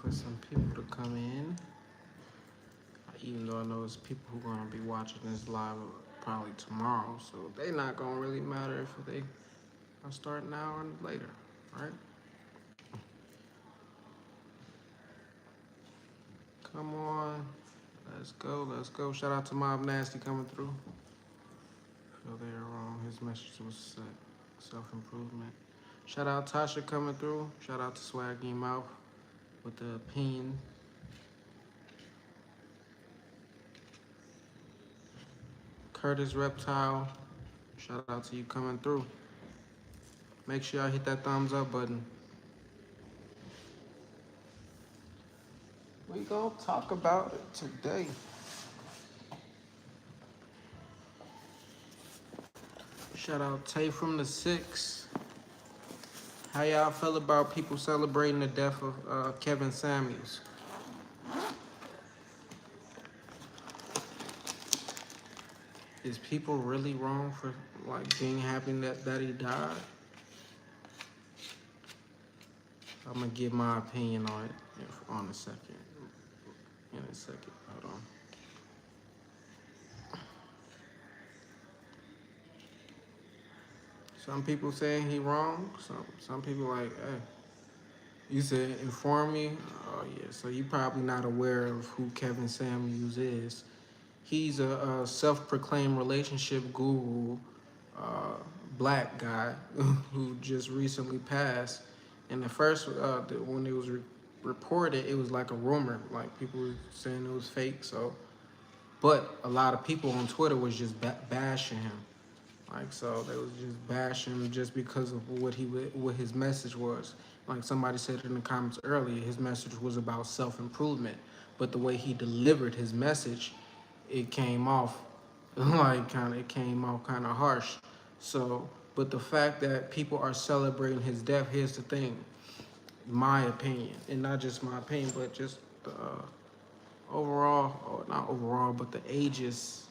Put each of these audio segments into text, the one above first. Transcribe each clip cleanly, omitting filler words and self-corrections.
for some people to come in. Even though I know there's people who are gonna be watching this live probably tomorrow, so they not gonna really matter if they are starting now or later, right? Come on, let's go, let's go. Shout out to Mob Nasty coming through. Feel they are wrong. His message was set. Self-improvement. Shout out Tasha coming through. Shout out to Swaggy Mouth with the opinion. Curtis Reptile. Shout out to you coming through. Make sure y'all hit that thumbs up button. We gonna talk about it today. Shout out Tay from the Six. How y'all feel about people celebrating the death of Kevin Samuels? Is people really wrong for like being happy that he died? I'm gonna give my opinion on it on a second. In a second, hold on. Some people saying he wrong. Some people like, hey, you said inform me. Oh yeah, so you probably not aware of who Kevin Samuels is. He's a self-proclaimed relationship guru, uh, black guy who just recently passed. And the first, when it was reported, it was like a rumor, like people were saying it was fake. So, but a lot of people on Twitter was just bashing him. Like so, they was just bashing him just because of what his message was. Like somebody said in the comments earlier, his message was about self-improvement, but the way he delivered his message, it came off it came off kind of harsh. So, but the fact that people are celebrating his death, here's the thing, my opinion, and not just my opinion, but just the overall, or not overall, but the ages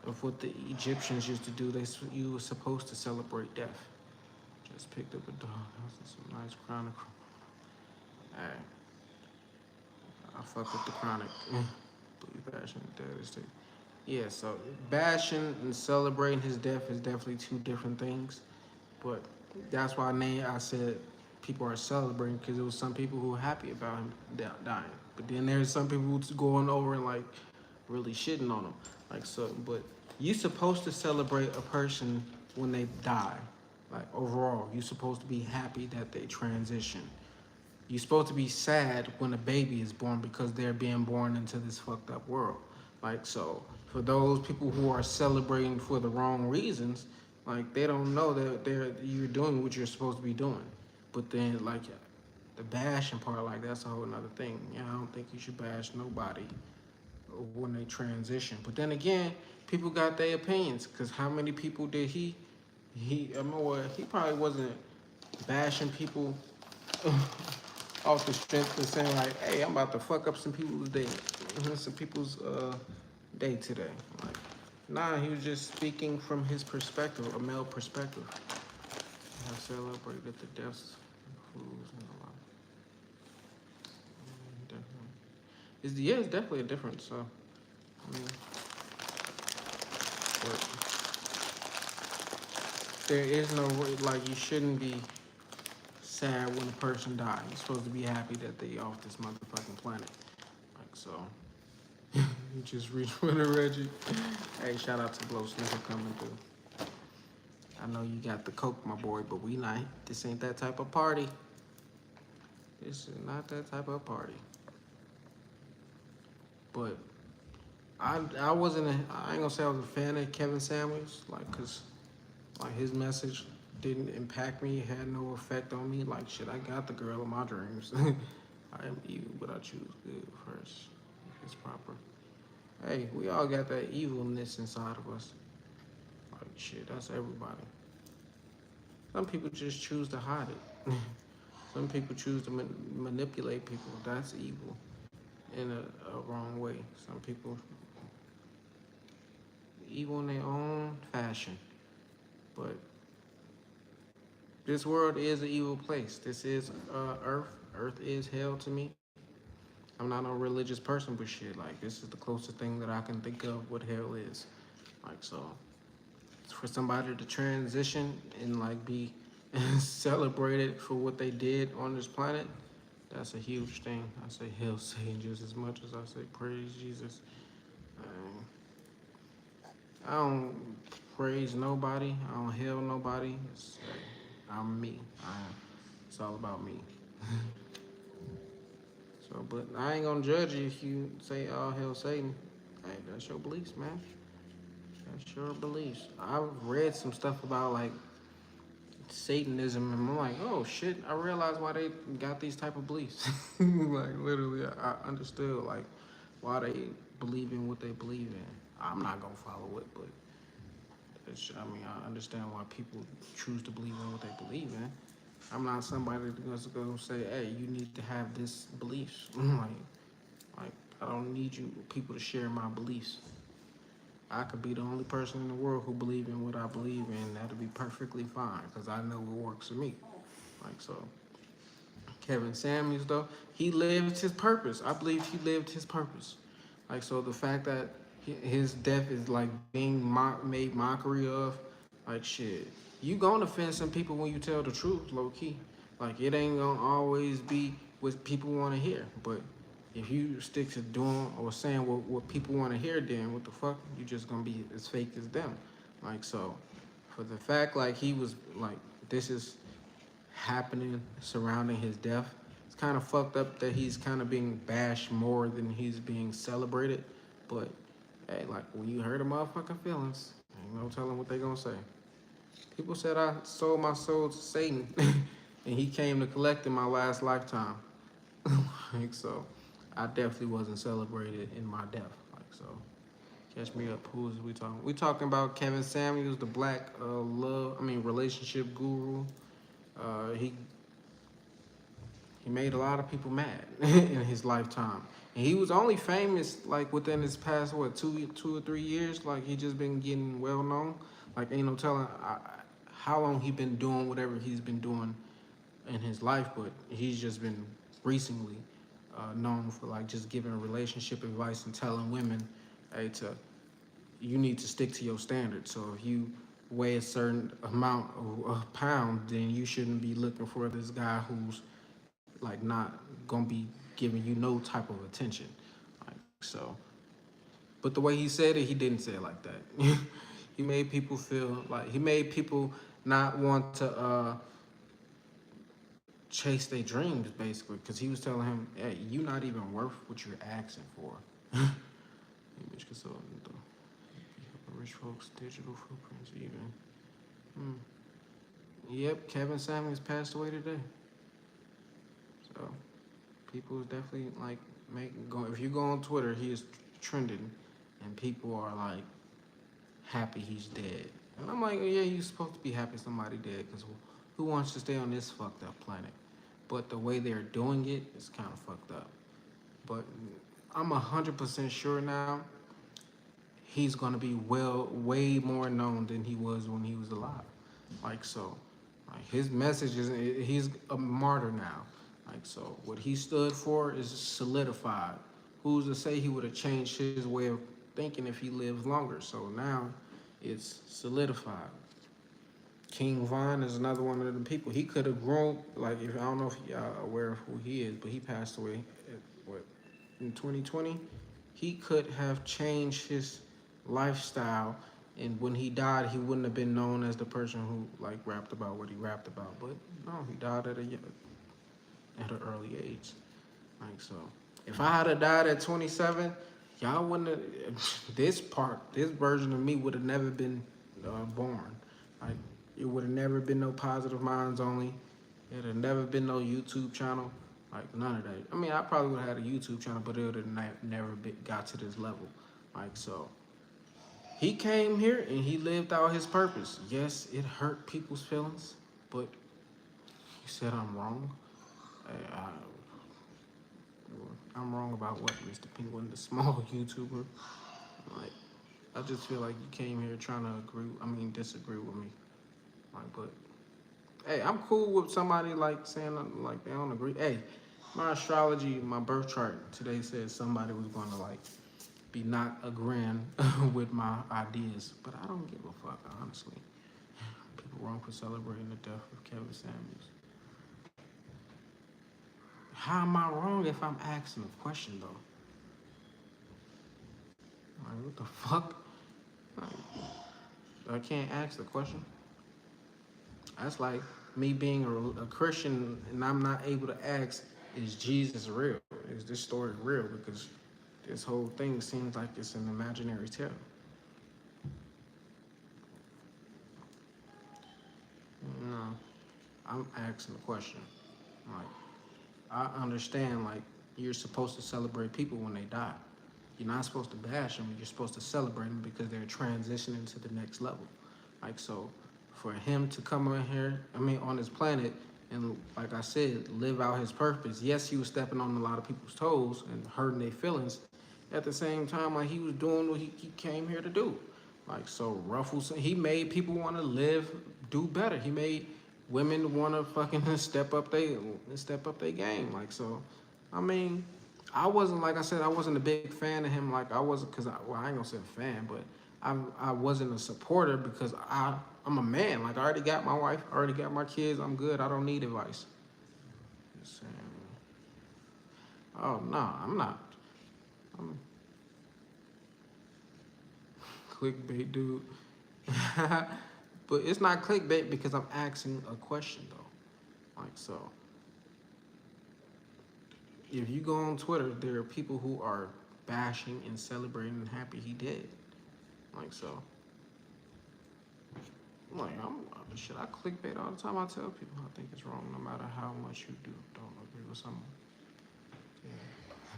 of what the Egyptians used to do. You were supposed to celebrate death. Just picked up a dog. That's some nice chronicle. Hey, I fuck with the chronic. Believe bashing the dead is yeah. So bashing and celebrating his death is definitely two different things. But that's why I said people are celebrating because there was some people who were happy about him dying. But then there's some people who's going over and like really shitting on him. Like so, but you supposed to celebrate a person when they die. Like overall, you're supposed to be happy that they transition. You're supposed to be sad when a baby is born because they're being born into this fucked up world. Like so, for those people who are celebrating for the wrong reasons, like they don't know that you're doing what you're supposed to be doing. But then like the bashing part, like that's a whole another thing. You know, I don't think you should bash nobody when they transition. But then again, people got their opinions. Cause how many people did I mean, well, he probably wasn't bashing people off the strength of saying like, "Hey, I'm about to fuck up some people's day, some people's day today." Like, nah, he was just speaking from his perspective, a male perspective. I celebrated the deaths of fools and a lot. Definitely, it's definitely a difference. So, I mean, but there is no like you shouldn't be sad when a person dies. You're supposed to be happy that they off this motherfucking planet. Like so. You just reach for the Reggie. Hey, shout out to Blow Snicker coming through. I know you got the coke, my boy, but we not. This ain't that type of party. This is not that type of party. But I wasn't. I ain't gonna say I was a fan of Kevin Samuels, like, cause like his message didn't impact me. It had no effect on me. Like shit, I got the girl of my dreams. I am evil, but I choose good first. If it's proper. Hey, we all got that evilness inside of us. Like shit, that's everybody. Some people just choose to hide it. Some people choose to manipulate people. That's evil in a wrong way. Some people evil in their own fashion. But this world is an evil place. This is Earth. Earth is hell to me. I'm not a religious person, but shit, like this is the closest thing that I can think of what hell is. Like so, for somebody to transition and like be celebrated for what they did on this planet, that's a huge thing. I say hell Satan just as much as I say praise Jesus. Um, I don't praise nobody. I don't hail nobody. I'm me. It's all about me. So, but I ain't gonna judge you if you say, "Oh, hell, Satan." Hey, that's your beliefs, man. That's your beliefs. I've read some stuff about like Satanism, and I'm like, oh shit! I realized why they got these type of beliefs. Like literally, I understood like why they believe in what they believe in. I'm not gonna follow it, but I mean, I understand why people choose to believe in what they believe in. I'm not somebody that's gonna say, hey, you need to have this beliefs. Like I don't need you people to share my beliefs. I could be the only person in the world who believe in what I believe in. That'll be perfectly fine because I know what works for me. Like so, Kevin Samuels though, he lived his purpose. I believe he lived his purpose. Like so, the fact that his death is like being made mockery of, like shit. You gonna offend some people when you tell the truth, low key. Like it ain't gonna always be what people want to hear. But if you stick to doing or saying what people want to hear, then what the fuck? You just gonna be as fake as them. Like so, for the fact like he was like this is happening surrounding his death. It's kind of fucked up that he's kind of being bashed more than he's being celebrated. But hey, like when you hurt a motherfucking feelings, ain't no telling what they gonna say. People said I sold my soul to Satan, and he came to collect in my last lifetime. Like so, I definitely wasn't celebrated in my death. Like so, catch me up. Who is we talking? We talking about Kevin Samuels, the black relationship guru. He made a lot of people mad in his lifetime. And he was only famous like within his past what 2 or 3 years. Like he just been getting well known. Like ain't no telling how long he been doing whatever he's been doing in his life, but he's just been recently known for like just giving relationship advice and telling women, hey, to you need to stick to your standards. So if you weigh a certain amount of pound, then you shouldn't be looking for this guy who's like not gonna be giving you no type of attention. Like so. But the way he said it, he didn't say it like that. He made people feel like he made people not want to chase their dreams basically because he was telling him, hey, you're not even worth what you're asking for. Image consultant though. Rich folks digital footprints even. Hmm. Yep, Kevin Samuels passed away today. So people is definitely like making go. If you go on Twitter, he is trending, and people are like happy he's dead. And I'm like, oh, yeah, you're supposed to be happy somebody dead because who wants to stay on this fucked up planet? But the way they're doing it is kind of fucked up. But I'm 100% sure now he's gonna be way more known than he was when he was alive. Like so, like his message is he's a martyr now. Like so, what he stood for is solidified. Who's to say he would have changed his way of thinking if he lives longer? So now, it's solidified. King Von is another one of the people. He could have grown like if I don't know if y'all aware of who he is, but he passed away at, what in 2020. He could have changed his lifestyle, and when he died, he wouldn't have been known as the person who like rapped about what he rapped about. But no, he died at an early age. Like so, if I had have died at 27, y'all wouldn't have. This version of me would have never been born. Like it would have never been no Positive Minds Only. It'd have never been no YouTube channel. Like none of that. I mean, I probably would have had a YouTube channel, but it would have never got to this level. Like so, he came here and he lived out his purpose. Yes, it hurt people's feelings, but he said I'm wrong. I'm wrong about what, Mr. Penguin, the small YouTuber. Like, I just feel like you came here trying to disagree with me. Like, but hey, I'm cool with somebody like saying like they don't agree. Hey, My astrology, my birth chart today said somebody was going to like be not agreeing with my ideas, but I don't give a fuck, honestly. People wrong for celebrating the death of Kevin Samuels. How am I wrong if I'm asking a question though? Like, what the fuck? Like, I can't ask the question. That's like me being a Christian and I'm not able to ask, is Jesus real? Is this story real? Because this whole thing seems like it's an imaginary tale. No, I'm asking the question. Like, I understand, like, you're supposed to celebrate people when they die. You're not supposed to bash them. You're supposed to celebrate them because they're transitioning to the next level. Like, so for him to come on here, I mean, on this planet, and like I said, live out his purpose. Yes, he was stepping on a lot of people's toes and hurting their feelings. At the same time, like he was doing what he came here to do. Like, so Ruffles, he made people want to live, do better. He made women want to fucking step up their game. Like, so, I mean, I wasn't, like I said, I wasn't a big fan of him. Like I wasn't, cause I ain't gonna say a fan, but I wasn't a supporter because I'm a man. Like I already got my wife, I already got my kids. I'm good. I don't need advice. Just saying. Oh no, I'm not. I'm clickbait, dude. But it's not clickbait because I'm asking a question though. Like so, if you go on Twitter, there are people who are bashing and celebrating and happy he did. Like so, like should I clickbait all the time? I tell people I think it's wrong, no matter how much you don't agree with someone. Yeah,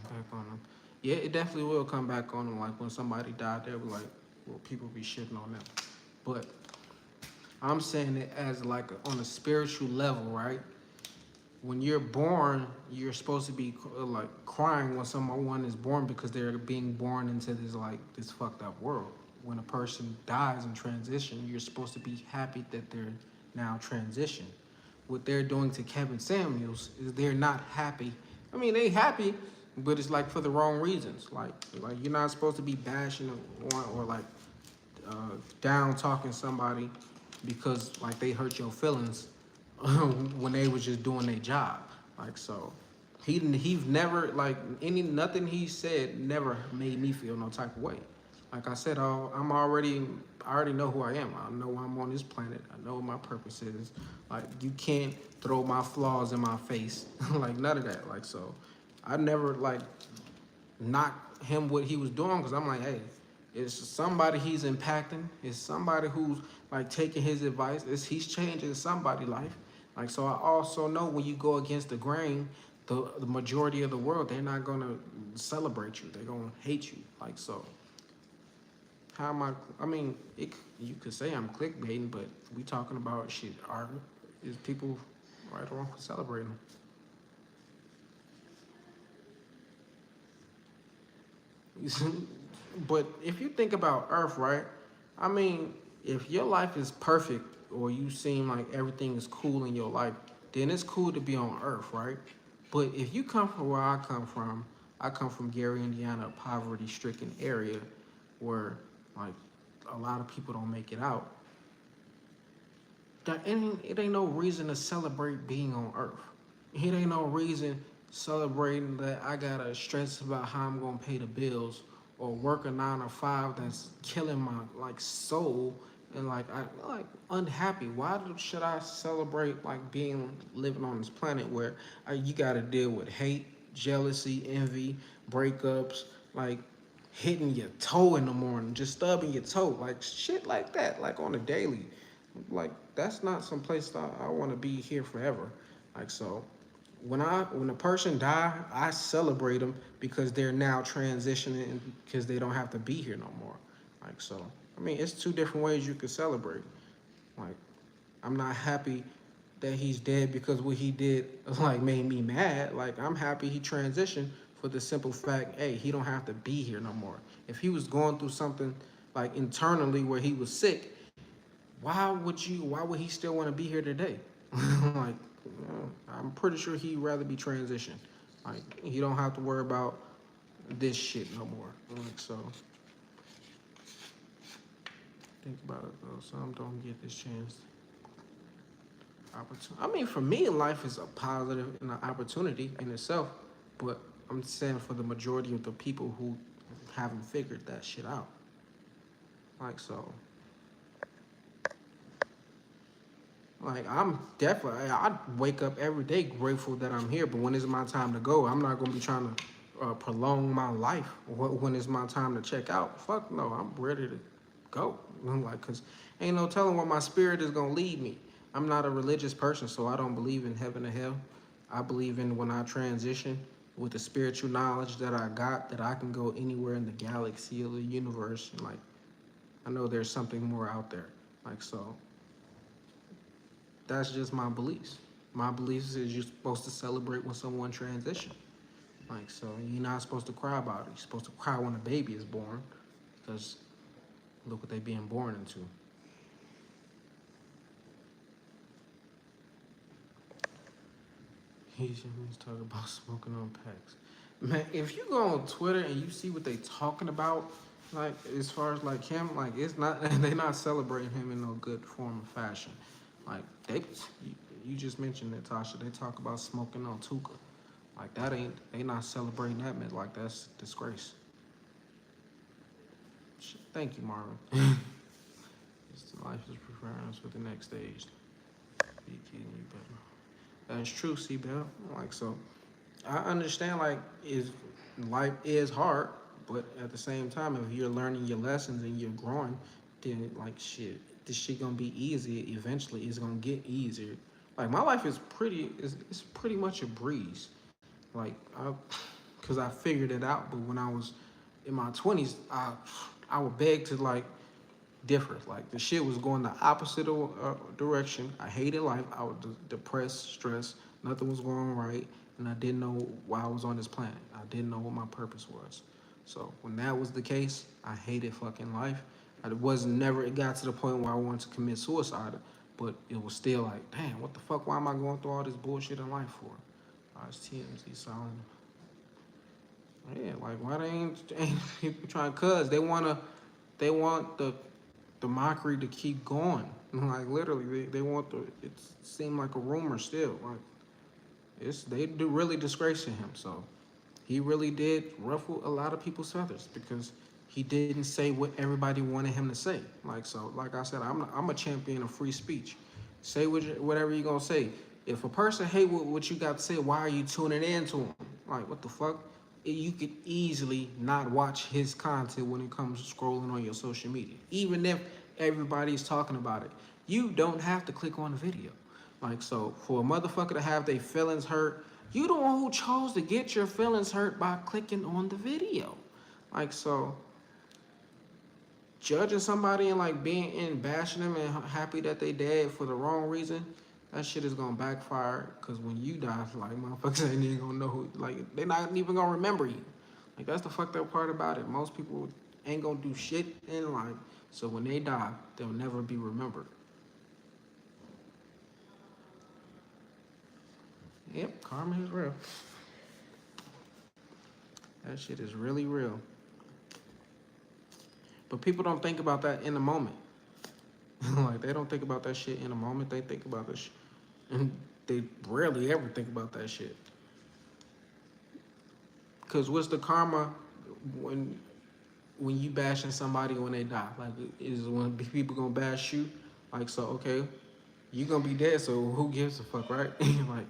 back on them. Yeah, it definitely will come back on them. Like when somebody died, they'll be like, well, people be shitting on them. But I'm saying it as like on a spiritual level, right? When you're born, you're supposed to be like crying when someone is born because they're being born into this like this fucked up world. When a person dies in transition, you're supposed to be happy that they're now transitioned. What they're doing to Kevin Samuels is they're not happy. I mean, they happy, but it's like for the wrong reasons. Like you're not supposed to be bashing or like down talking somebody because like they hurt your feelings when they was just doing their job. Like so, he's never like nothing he said never made me feel no type of way. Like I said, I already know who I am. I know I'm on this planet. I know what my purpose is. Like you can't throw my flaws in my face. Like none of that. Like so, I never like knock him what he was doing because I'm like, hey, it's somebody he's impacting. It's somebody who's like taking his advice. He's changing somebody's life. Like so, I also know when you go against the grain, the majority of the world they're not gonna celebrate you. They're gonna hate you. Like so, how am I? I mean, you could say I'm clickbaiting, but we talking about shit. Is people right or wrong for celebrating? But if you think about Earth, right? I mean, if your life is perfect or you seem like everything is cool in your life, then it's cool to be on Earth, right? But if you come from where I come from Gary, Indiana, a poverty-stricken area where like a lot of people don't make it out. It ain't no reason to celebrate being on Earth. It ain't no reason celebrating that I gotta stress about how I'm gonna pay the bills or work a 9 to 5 that's killing my like soul and like I like unhappy. Should I celebrate like being living on this planet where you gotta deal with hate, jealousy, envy, breakups, like hitting your toe in the morning, just stubbing your toe, like shit like that, like on a daily. Like that's not some place that I want to be here forever. Like so, when a person die, I celebrate them because they're now transitioning because they don't have to be here no more. Like so, I mean, it's two different ways you can celebrate. Like I'm not happy that he's dead because what he did like made me mad. Like I'm happy he transitioned for the simple fact, hey, he don't have to be here no more. If he was going through something like internally where he was sick, why would he still want to be here today? Like, I'm pretty sure he'd rather be transitioned. Like he don't have to worry about this shit no more. Like so, think about it though. Some don't get this chance. Opportunity. I mean, for me, life is a positive and an opportunity in itself, but I'm saying for the majority of the people who haven't figured that shit out. Like so, like I'm definitely, I wake up every day grateful that I'm here. But when it's my time to go, I'm not gonna be trying to prolong my life. When it's my time to check out, fuck no, I'm ready to go. I'm like, cause ain't no telling where my spirit is gonna lead me. I'm not a religious person, so I don't believe in heaven or hell. I believe in when I transition with the spiritual knowledge that I got, that I can go anywhere in the galaxy or the universe. And like, I know there's something more out there. Like so, that's just my beliefs. My beliefs is you're supposed to celebrate when someone transitions. Like so, you're not supposed to cry about it. You're supposed to cry when a baby is born, because look what they being born into. He's talking about smoking on packs. Man, if you go on Twitter and you see what they talking about, like as far as like him, like it's not they not celebrating him in no good form of fashion. Like you just mentioned it, Tasha. They talk about smoking on Tuka. Like that ain't they not celebrating that man. Like that's disgrace. Thank you, Marvin. Life is preparing us for the next stage. Be kidding you better. That's true, Bell. Like so, I understand. Like is life is hard, but at the same time, if you're learning your lessons and you're growing, then like shit, this shit gonna be easy. Eventually, it's gonna get easier. Like my life is it's pretty much a breeze. Like cause I figured it out. But when I was in my 20s, I would beg to like differ. Like the shit was going the opposite direction. I hated life. I was depressed, stressed. Nothing was going right, and I didn't know why I was on this planet. I didn't know what my purpose was. So when that was the case, I hated fucking life. I was never. It got to the point where I wanted to commit suicide, but it was still like, damn, what the fuck? Why am I going through all this bullshit in life for? It's TMZ silent. Yeah, like why they ain't people trying? Cause they want the mockery to keep going. Like literally, they want the. It seemed like a rumor still. Like they do really disgracing him. So he really did ruffle a lot of people's feathers because he didn't say what everybody wanted him to say. Like so, like I said, I'm a champion of free speech. Say whatever you're gonna say. If a person hate what you got to say, why are you tuning in to him? Like what the fuck? You could easily not watch his content when it comes to scrolling on your social media, even if everybody's talking about it. You don't have to click on the video. Like so, for a motherfucker to have their feelings hurt, you the one who chose to get your feelings hurt by clicking on the video. Like so, judging somebody and like being and bashing them and happy that they dead for the wrong reason, that shit is gonna backfire. Cause when you die, like motherfuckers ain't even gonna know who. Like they not even gonna remember you. Like that's the fucked up part about it. Most people ain't gonna do shit in life, so when they die, they'll never be remembered. Yep, karma is real. That shit is really real. But people don't think about that in the moment. Like they don't think about that shit in the moment. They think about this, and they rarely ever think about that shit. Cause what's the karma when when you bashing somebody when they die? Like is when people gonna bash you? Like so okay, you gonna be dead. So who gives a fuck, right? Like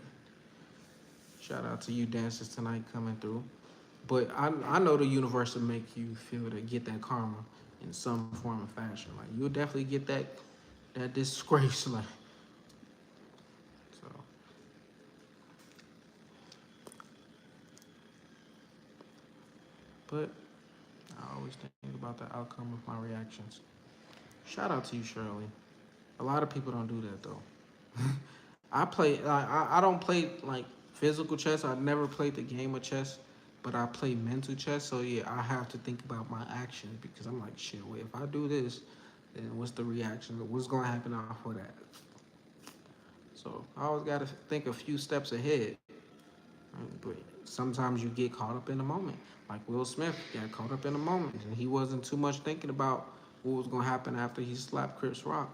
shout out to you dancers tonight coming through. But I know the universe will make you feel to get that karma in some form of fashion. Like you'll definitely get that disgrace. Like so. But I always think about the outcome of my reactions. Shout out to you, Shirley. A lot of people don't do that though. I play. I don't play like physical chess. I never played the game of chess, but I play mental chess. So yeah, I have to think about my actions because I'm like, shit. Wait, if I do this, then what's the reaction? What's gonna happen off of that? So I always gotta think a few steps ahead. But sometimes you get caught up in the moment. Like Will Smith got caught up in the moment, and he wasn't too much thinking about what was gonna happen after he slapped Chris Rock.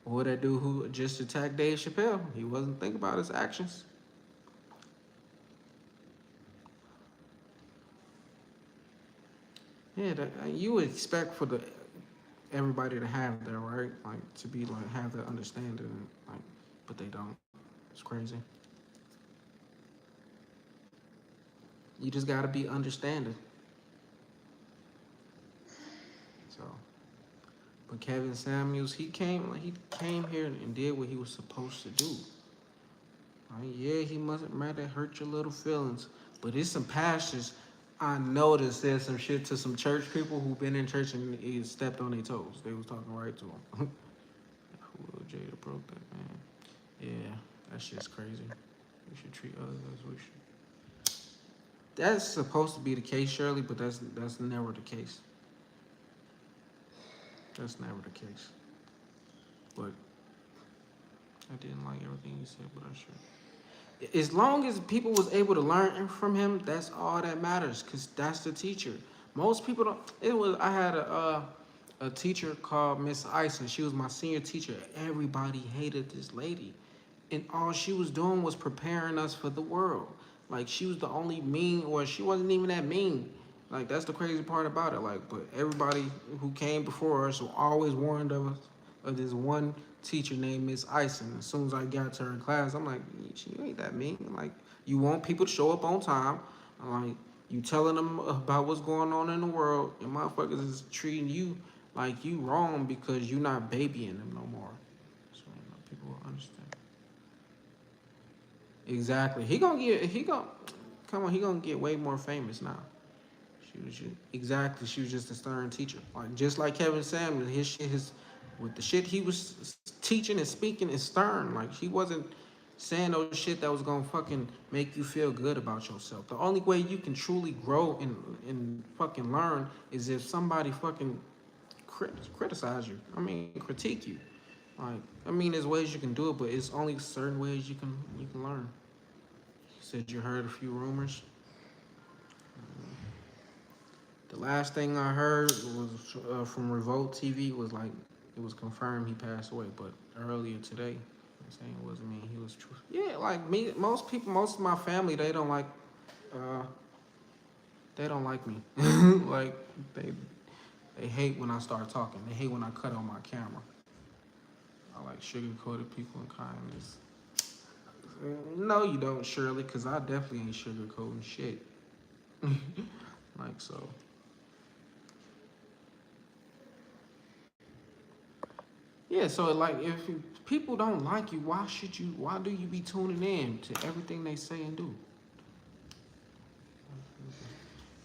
Or that dude who just attacked Dave Chappelle, he wasn't thinking about his actions. Yeah, you would expect for the everybody to have that, right? Like to be like have that understanding, like, but they don't. It's crazy. You just gotta be understanding. So, but Kevin Samuels, he came here and did what he was supposed to do. Right? Yeah, he might have hurt your little feelings, but it's some pastors I noticed said some shit to some church people who been in church and he stepped on their toes. They was talking right to him. Jada broke that man. Yeah, that shit's crazy. We should treat others as we should. That's supposed to be the case, Shirley, but that's never the case. That's never the case. But I didn't like everything he said, but I should. As long as people was able to learn from him, that's all that matters. Cause that's the teacher. Most people don't. It was. I had a teacher called Miss Ice, and she was my senior teacher. Everybody hated this lady, and all she was doing was preparing us for the world. Like she was the only mean, or she wasn't even that mean. Like that's the crazy part about it. Like, but everybody who came before us always warned of us of this one teacher named Miss Ison. As soon as I got to her class, I'm like, she ain't that mean. Like, you want people to show up on time. I'm like, you telling them about what's going on in the world, and motherfuckers is treating you like you wrong because you not babying them no more. So you know, people will understand. Exactly. He gonna come on. He gonna get way more famous now. Exactly. She was just a stern teacher, like just like Kevin Samuels. His with the shit he was teaching and speaking is stern. Like he wasn't saying those shit that was gonna fucking make you feel good about yourself. The only way you can truly grow and fucking learn is if somebody fucking criticize you. I mean, critique you. Like I mean, there's ways you can do it, but it's only certain ways you can learn. You said you heard a few rumors. The last thing I heard was from Revolt TV was like it was confirmed he passed away, but earlier today, I'm saying it wasn't me. He was true. Yeah, like me, most people, most of my family, uh, they don't like me. Like they, they hate when I start talking. They hate when I cut on my camera. I like sugar-coated people and kindness. No, you don't, Shirley, because I definitely ain't sugarcoating shit. Like so. Yeah, so like if people don't like you, why should you? Why do you be tuning in to everything they say and do?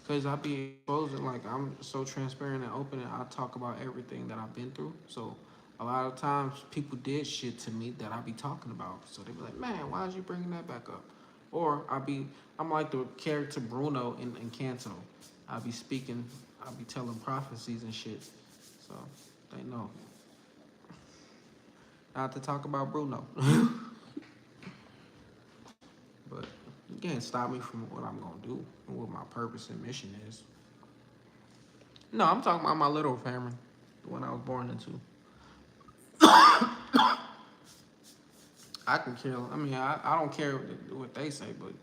Because I be exposing, like I'm so transparent and open, and I talk about everything that I've been through. So a lot of times people did shit to me that I be talking about. So they be like, man, why is you bringing that back up? Or I'm like the character Bruno in Canto. I be speaking, I be telling prophecies and shit. So they know not to talk about Bruno. But you can't stop me from what I'm gonna do and what my purpose and mission is. No, I'm talking about my little family, the one I was born into. I can kill. I mean, I don't care what they say, but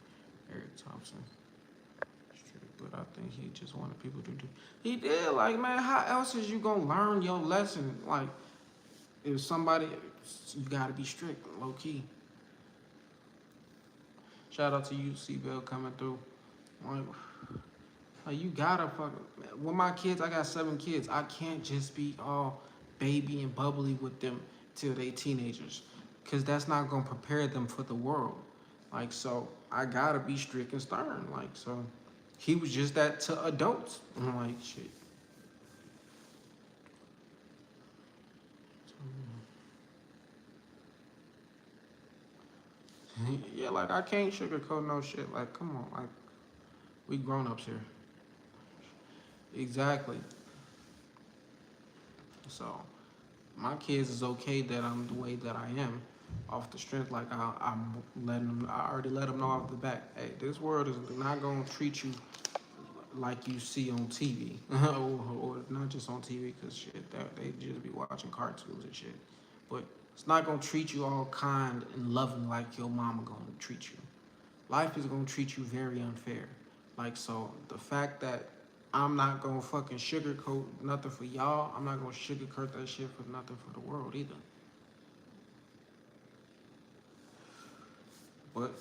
Eric Thompson. But I think he just wanted people to do. He did. Like, man, how else is you gonna learn your lesson? Like, if somebody, you gotta be strict, low key. Shout out to you, Bell coming through. Like you gotta fucking. With my kids, I got 7 kids. I can't just be all baby and bubbly with them till they teenagers, cause that's not gonna prepare them for the world. Like so, I gotta be strict and stern. Like so, he was just that to adults. I'm like shit. Yeah, like I can't sugarcoat no shit. Like come on, like we grown ups here. Exactly. So my kids is okay that I'm the way that I am. off the strength. Like I'm letting them, I already let them know off the back. Hey, this world is not gonna treat you like you see on TV, or not just on TV, because shit, they just be watching cartoons and shit. But it's not gonna treat you all kind and loving like your mama gonna treat you. Life is gonna treat you very unfair. Like, so the fact that I'm not gonna fucking sugarcoat nothing for y'all, I'm not gonna sugarcoat that shit for nothing for the world either. But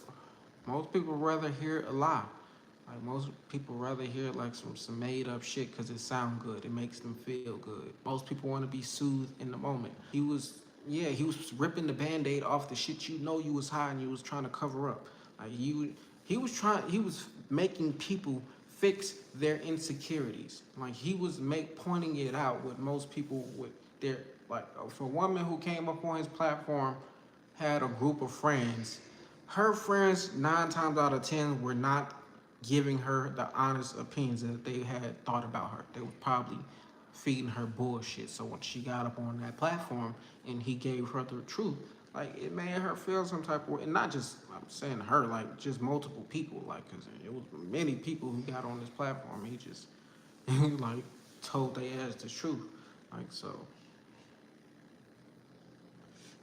most people rather hear a lie. Like most people rather hear like some made up shit because it sound good. It makes them feel good. Most people want to be soothed in the moment. He was ripping the band-aid off the shit you know you was high and you was trying to cover up. Like he was making people fix their insecurities. Like he was pointing it out with most people with their like for a woman who came up on his platform had a group of friends. Her friends 9 times out of 10 were not giving her the honest opinions that they had thought about her. They were probably feeding her bullshit. So when she got up on that platform and he gave her the truth, like it made her feel some type of way. And not just I'm saying her, like just multiple people, like because it was many people who got on this platform. He just like told their ass the truth, like so.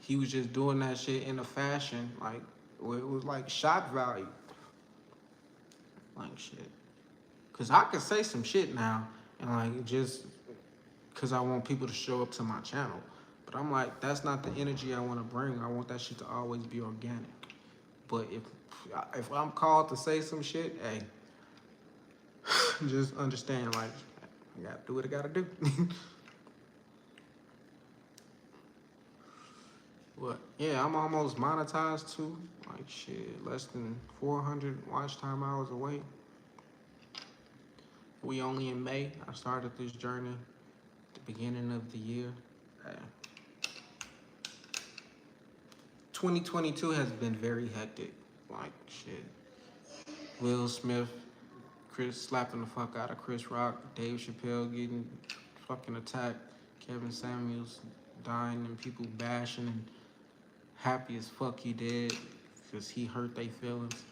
He was just doing that shit in a fashion like where it was like shock value, like shit. Cause I could say some shit now and like just cause I want people to show up to my channel. But I'm like, that's not the energy I want to bring. I want that shit to always be organic. But if I'm called to say some shit, hey, just understand like I gotta do what I gotta do. What? Yeah, I'm almost monetized too. Like shit, less than 400 watch time hours away. We only in May. I started this journey at the beginning of the year. Uh, 2022 has been very hectic. Like shit. Will Smith, Chris slapping the fuck out of Chris Rock, Dave Chappelle getting fucking attacked, Kevin Samuels dying and people bashing and happy as fuck he did because he hurt their feelings.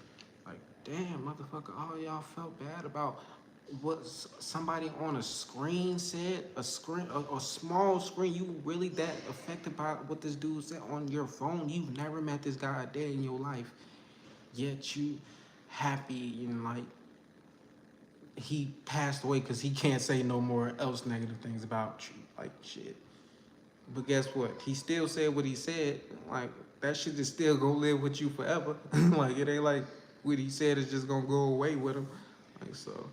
Like, damn, motherfucker, all y'all felt bad about what somebody on a screen said, a small screen. You really that affected by what this dude said on your phone? You've never met this guy a day in your life, yet you happy and like he passed away because he can't say no more else negative things about you. Like shit. But guess what? He still said what he said. Like that shit is still gonna live with you forever. Like it ain't like what he said is just gonna go away with him. Like so.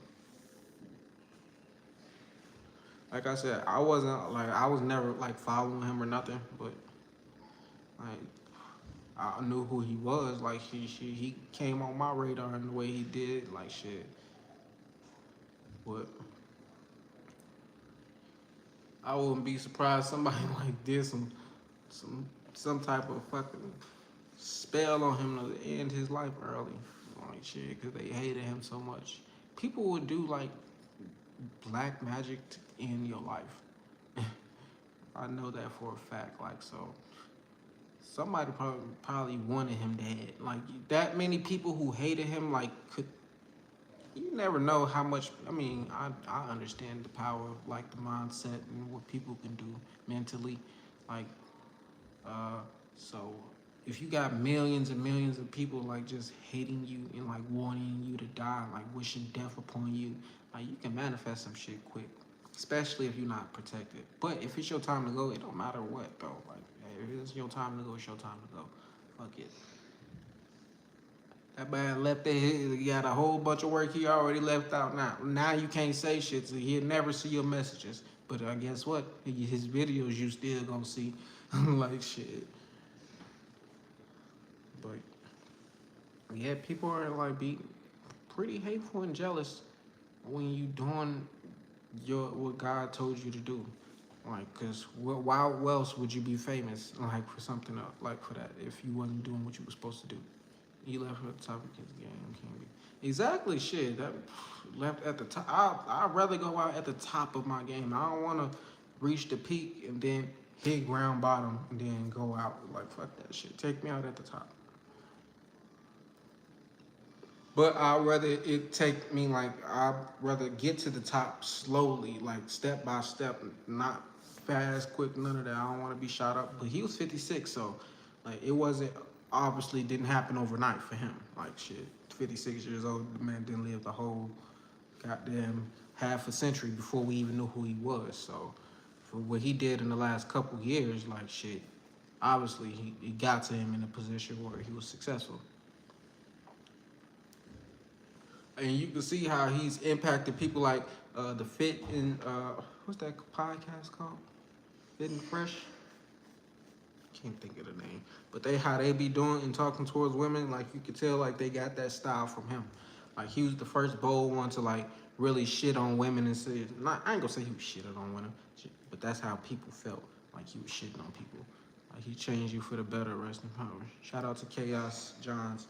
Like I said, I was never like following him or nothing, but like I knew who he was. Like he came on my radar in the way he did. Like shit. But I wouldn't be surprised somebody like did some some type of fucking spell on him to end his life early. Like shit, because they hated him so much. People would do like black magic to end your life. I know that for a fact. Like so, somebody probably wanted him dead. Like that many people who hated him, like could you never know how much. I mean, I understand the power of like the mindset and what people can do mentally, like uh, so if you got millions and millions of people like just hating you and like wanting you to die, like wishing death upon you, like you can manifest some shit quick. Especially if you're not protected. But if it's your time to go, it don't matter what though. Like hey, if it's your time to go, it's your time to go. Fuck it. That man left there. He got a whole bunch of work he already left out now. Now you can't say shit, so he'll never see your messages. But guess what? His videos you still gonna see. Like shit. But yeah, people are like be pretty hateful and jealous when you doing your what God told you to do. Like, cause why else would you be famous? Like for something else, like for that, if you wasn't doing what you were supposed to do. You left at the top of his game, can't be. Exactly, shit. That left at the top. I'd rather go out at the top of my game. I don't want to reach the peak and then hit ground bottom, and then go out. Like, fuck that shit. Take me out at the top. But I'd rather it take me like I'd rather get to the top slowly, like step by step, not fast, quick, none of that. I don't want to be shot up. But he was 56, so like it wasn't obviously didn't happen overnight for him. Like shit, 56 years old, the man didn't live the whole goddamn half a century before we even knew who he was. So for what he did in the last couple years, like shit, obviously he got to him in a position where he was successful. And you can see how he's impacted people like the Fit and what's that podcast called? Fit and Fresh. Can't think of the name, but they how they be doing and talking towards women. Like you could tell, like they got that style from him. Like he was the first bold one to like really shit on women and say, not I ain't gonna say he was shitting on women, but that's how people felt. Like he was shitting on people. Like he changed you for the better. Rest in power. Shout out to Chaos Johns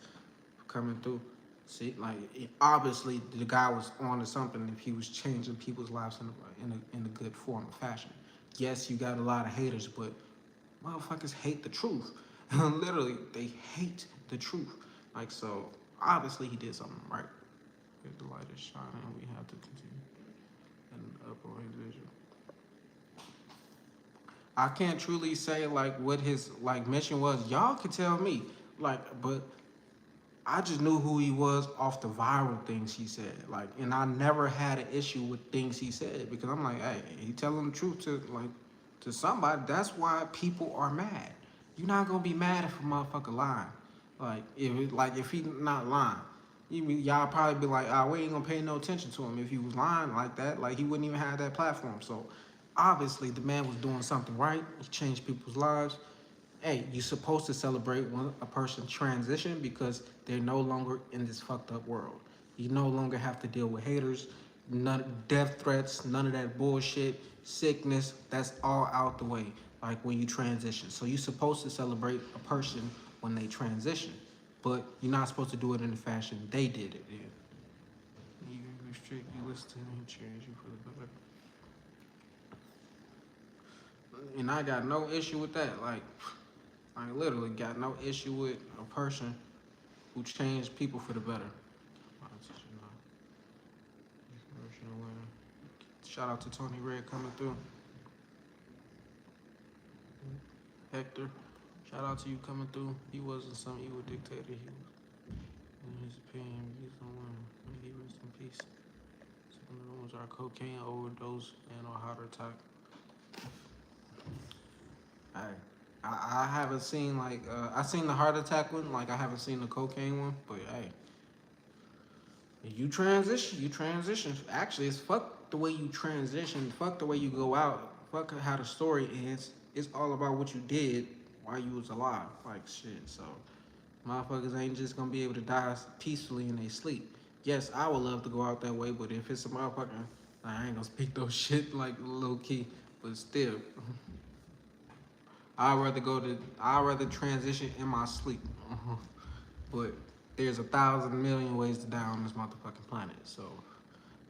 for coming through. See, like obviously the guy was on to something if he was changing people's lives in a good form of fashion. Yes, you got a lot of haters, but motherfuckers hate the truth. Literally, they hate the truth. Like so, obviously he did something right. If the light is shining, we have to continue. And upper individual. I can't truly say like what his like mission was. Y'all can tell me. Like, but I just knew who he was off the viral things he said. Like, and I never had an issue with things he said because I'm like, hey, he telling the truth to somebody. That's why people are mad. You're not gonna be mad if a motherfucker lying. Like if he not lying, y'all probably be like, we ain't gonna pay no attention to him if he was lying like that. Like he wouldn't even have that platform. So obviously the man was doing something right. He changed people's lives. Hey, you're supposed to celebrate when a person transition because they're no longer in this fucked up world. You no longer have to deal with haters, none death threats, none of that bullshit, sickness. That's all out the way. Like when you transition, so you're supposed to celebrate a person when they transition, but you're not supposed to do it in the fashion they did it in. You restrict, you listen to him, change you for the better. And I got no issue with that. Like I literally got no issue with a person who changed people for the better. Shout out to Tony Red coming through. Hector, shout out to you coming through. He wasn't some evil dictator. He was, in his opinion, he's the one. May he rest in peace. Some of the ones are cocaine overdose and or heart attack. I haven't seen like I seen the heart attack one. Like I haven't seen the cocaine one. But hey, you transition. You transition. Actually, it's fuck the way you transition. Fuck the way you go out. Fuck how the story ends. It's all about what you did while you was alive. Like shit. So motherfuckers ain't just gonna be able to die peacefully in their sleep. Yes, I would love to go out that way, but if it's a motherfucker, I ain't gonna speak those shit like low key. But still, I'd rather transition in my sleep. But there's 1,000,000,000 ways to die on this motherfucking planet. So,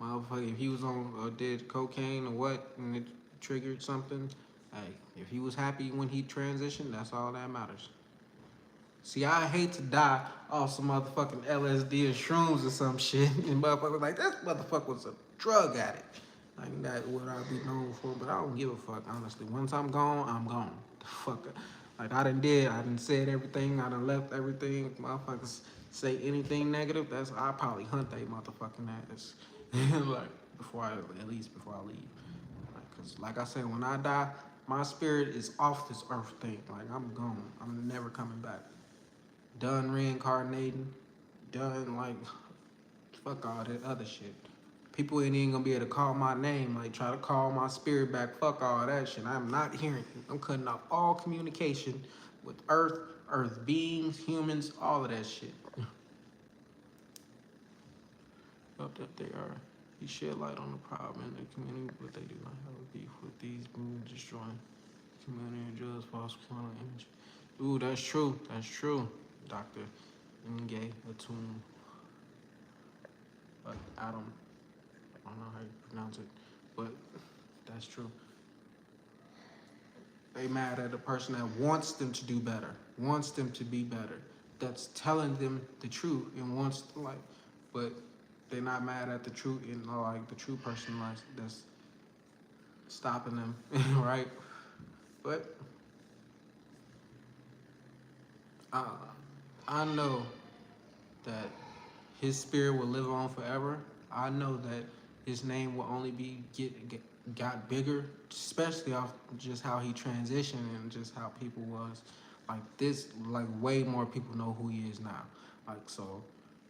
motherfucker, if he was on did cocaine or what, and it triggered something, hey, if he was happy when he transitioned, that's all that matters. See, I hate to die off some motherfucking LSD or shrooms or some shit, and motherfucker like that motherfucker was a drug addict. Like that what I'd be known for, but I don't give a fuck, honestly. Once I'm gone, I'm gone. The fuck. Like I done said everything, I done left everything. Motherfuckers say anything negative, that's I probably hunt they motherfucking ass. Like at least before I leave. Like, cause like I said, when I die, my spirit is off this earth thing. Like I'm gone. I'm never coming back. Done reincarnating. Done like fuck all that other shit. People ain't even gonna be able to call my name, like try to call my spirit back. Fuck all that shit. I'm not hearing it. I'm cutting off all communication with Earth beings, humans, all of that shit. Up that they are. He shed light on the problem in the community, but they do not have a beef with these moving destroying the community and drugs, false quantum energy. Ooh, that's true. That's true. Dr. Nge Atum. Adam. I don't know how you pronounce it, but that's true. They mad at the person that wants them to do better, wants them to be better, that's telling them the truth and wants to, like, but they're not mad at the truth and like the true person like that's stopping them, right? But uh, I know that his spirit will live on forever. I know that his name will only got bigger, especially off just how he transitioned and just how people was like this. Like way more people know who he is now. Like so,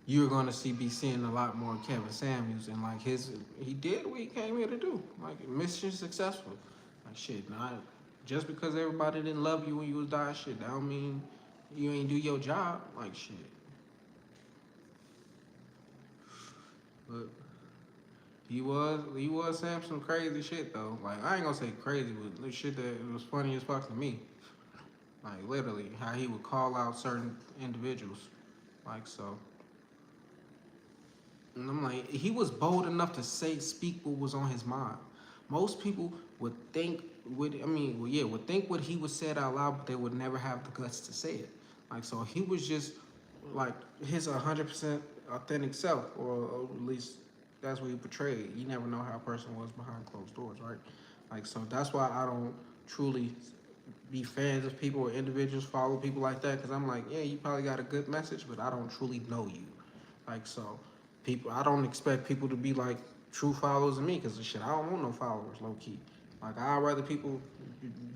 you're gonna be seeing a lot more Kevin Samuels and like he did what he came here to do. Like mission successful. Like shit, not just because everybody didn't love you when you was dying. Shit, that don't mean you ain't do your job. Like shit. But he was saying some crazy shit though. Like I ain't gonna say crazy, but the shit that was funny as fuck to me. Like literally, how he would call out certain individuals. Like so, and I'm like, he was bold enough to speak what was on his mind. Most people would think, would think what he was said out loud, but they would never have the guts to say it. Like so, he was just like his 100% authentic self, or at least that's what he portrayed. You never know how a person was behind closed doors, right? Like so, that's why I don't truly be fans of people or individuals follow people like that because I'm like, yeah, you probably got a good message, but I don't truly know you. Like so, people, I don't expect people to be like true followers of me because shit, I don't want no followers, low key. Like I'd rather people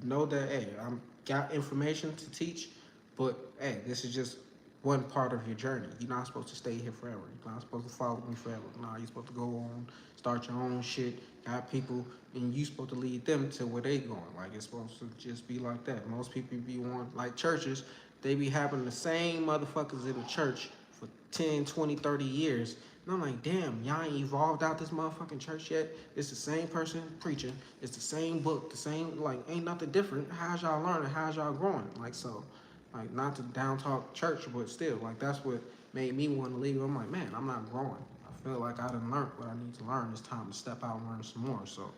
know that hey, I'm got information to teach, but hey, this is just one part of your journey. You're not supposed to stay here forever. You're not supposed to follow me forever. Nah, you're supposed to go on, start your own shit, got people, and you supposed to lead them to where they going. Like it's supposed to just be like that. Most people be on like churches, they be having the same motherfuckers in the church for 10, 20, 30 years. And I'm like, damn, y'all ain't evolved out this motherfucking church yet. It's the same person preaching. It's the same book, the same, like, ain't nothing different. How's y'all learning? How's y'all growing? Like, so, like, not to down talk church, but still, like, that's what made me want to leave. I'm like, man, I'm not growing. I feel like I done learned what I need to learn. It's time to step out and learn some more. So,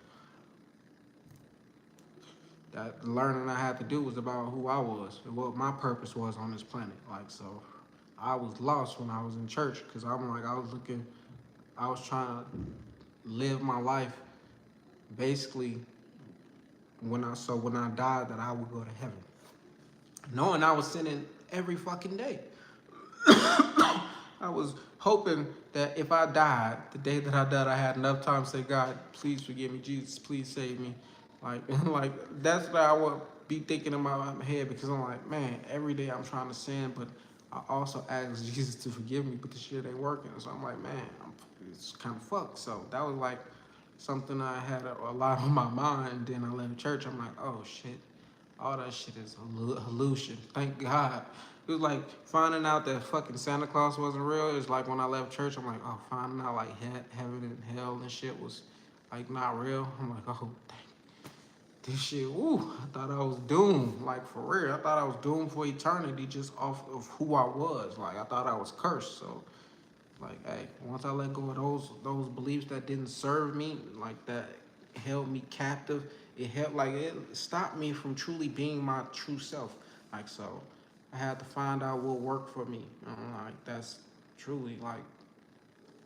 that learning I had to do was about who I was and what my purpose was on this planet. Like, so, I was lost when I was in church because I'm like, I was trying to live my life basically when I died that I would go to heaven. Knowing I was sinning every fucking day. I was hoping that if I died, the day that I died, I had enough time to say, God, please forgive me, Jesus, please save me. Like, like that's what I would be thinking in my head because I'm like, man, every day I'm trying to sin, but I also ask Jesus to forgive me, but the shit ain't working. So I'm like, man, it's kind of fucked. So that was like something I had a lot on my mind. Then I left church. I'm like, oh shit, all that shit is hallucination. Thank God. It was like finding out that fucking Santa Claus wasn't real. It's like when I left church, I'm like, oh, finding out like heaven and hell and shit was like not real. I'm like, oh, dang, this shit, woo, I thought I was doomed. Like for real, I thought I was doomed for eternity just off of who I was. Like I thought I was cursed. So like, hey, once I let go of those beliefs that didn't serve me, like that held me captive, it helped like it stopped me from truly being my true self. Like so, I had to find out what worked for me. Like that's truly like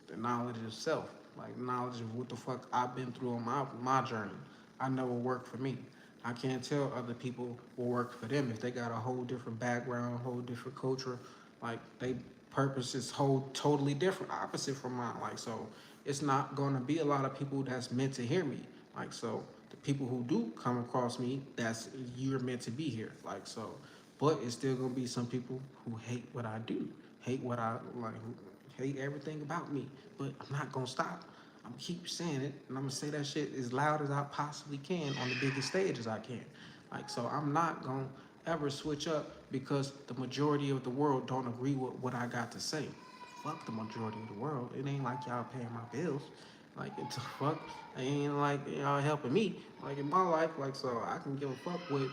the knowledge of self, like knowledge of what the fuck I've been through on my journey. I know what worked for me. I can't tell other people what worked for them if they got a whole different background, whole different culture. Like they purpose is whole totally different, opposite from mine. Like so, it's not gonna be a lot of people that's meant to hear me. Like so, the people who do come across me, that's you're meant to be here. Like so, but it's still gonna be some people who hate what I do, hate what I like, who hate everything about me. But I'm not gonna stop. I'm gonna keep saying it, and I'm gonna say that shit as loud as I possibly can on the biggest stage as I can. Like so, I'm not gonna ever switch up because the majority of the world don't agree with what I got to say. Fuck the majority of the world. It ain't like y'all paying my bills. Like it's fuck. It ain't like y'all helping me. Like in my life, like so I can give a fuck what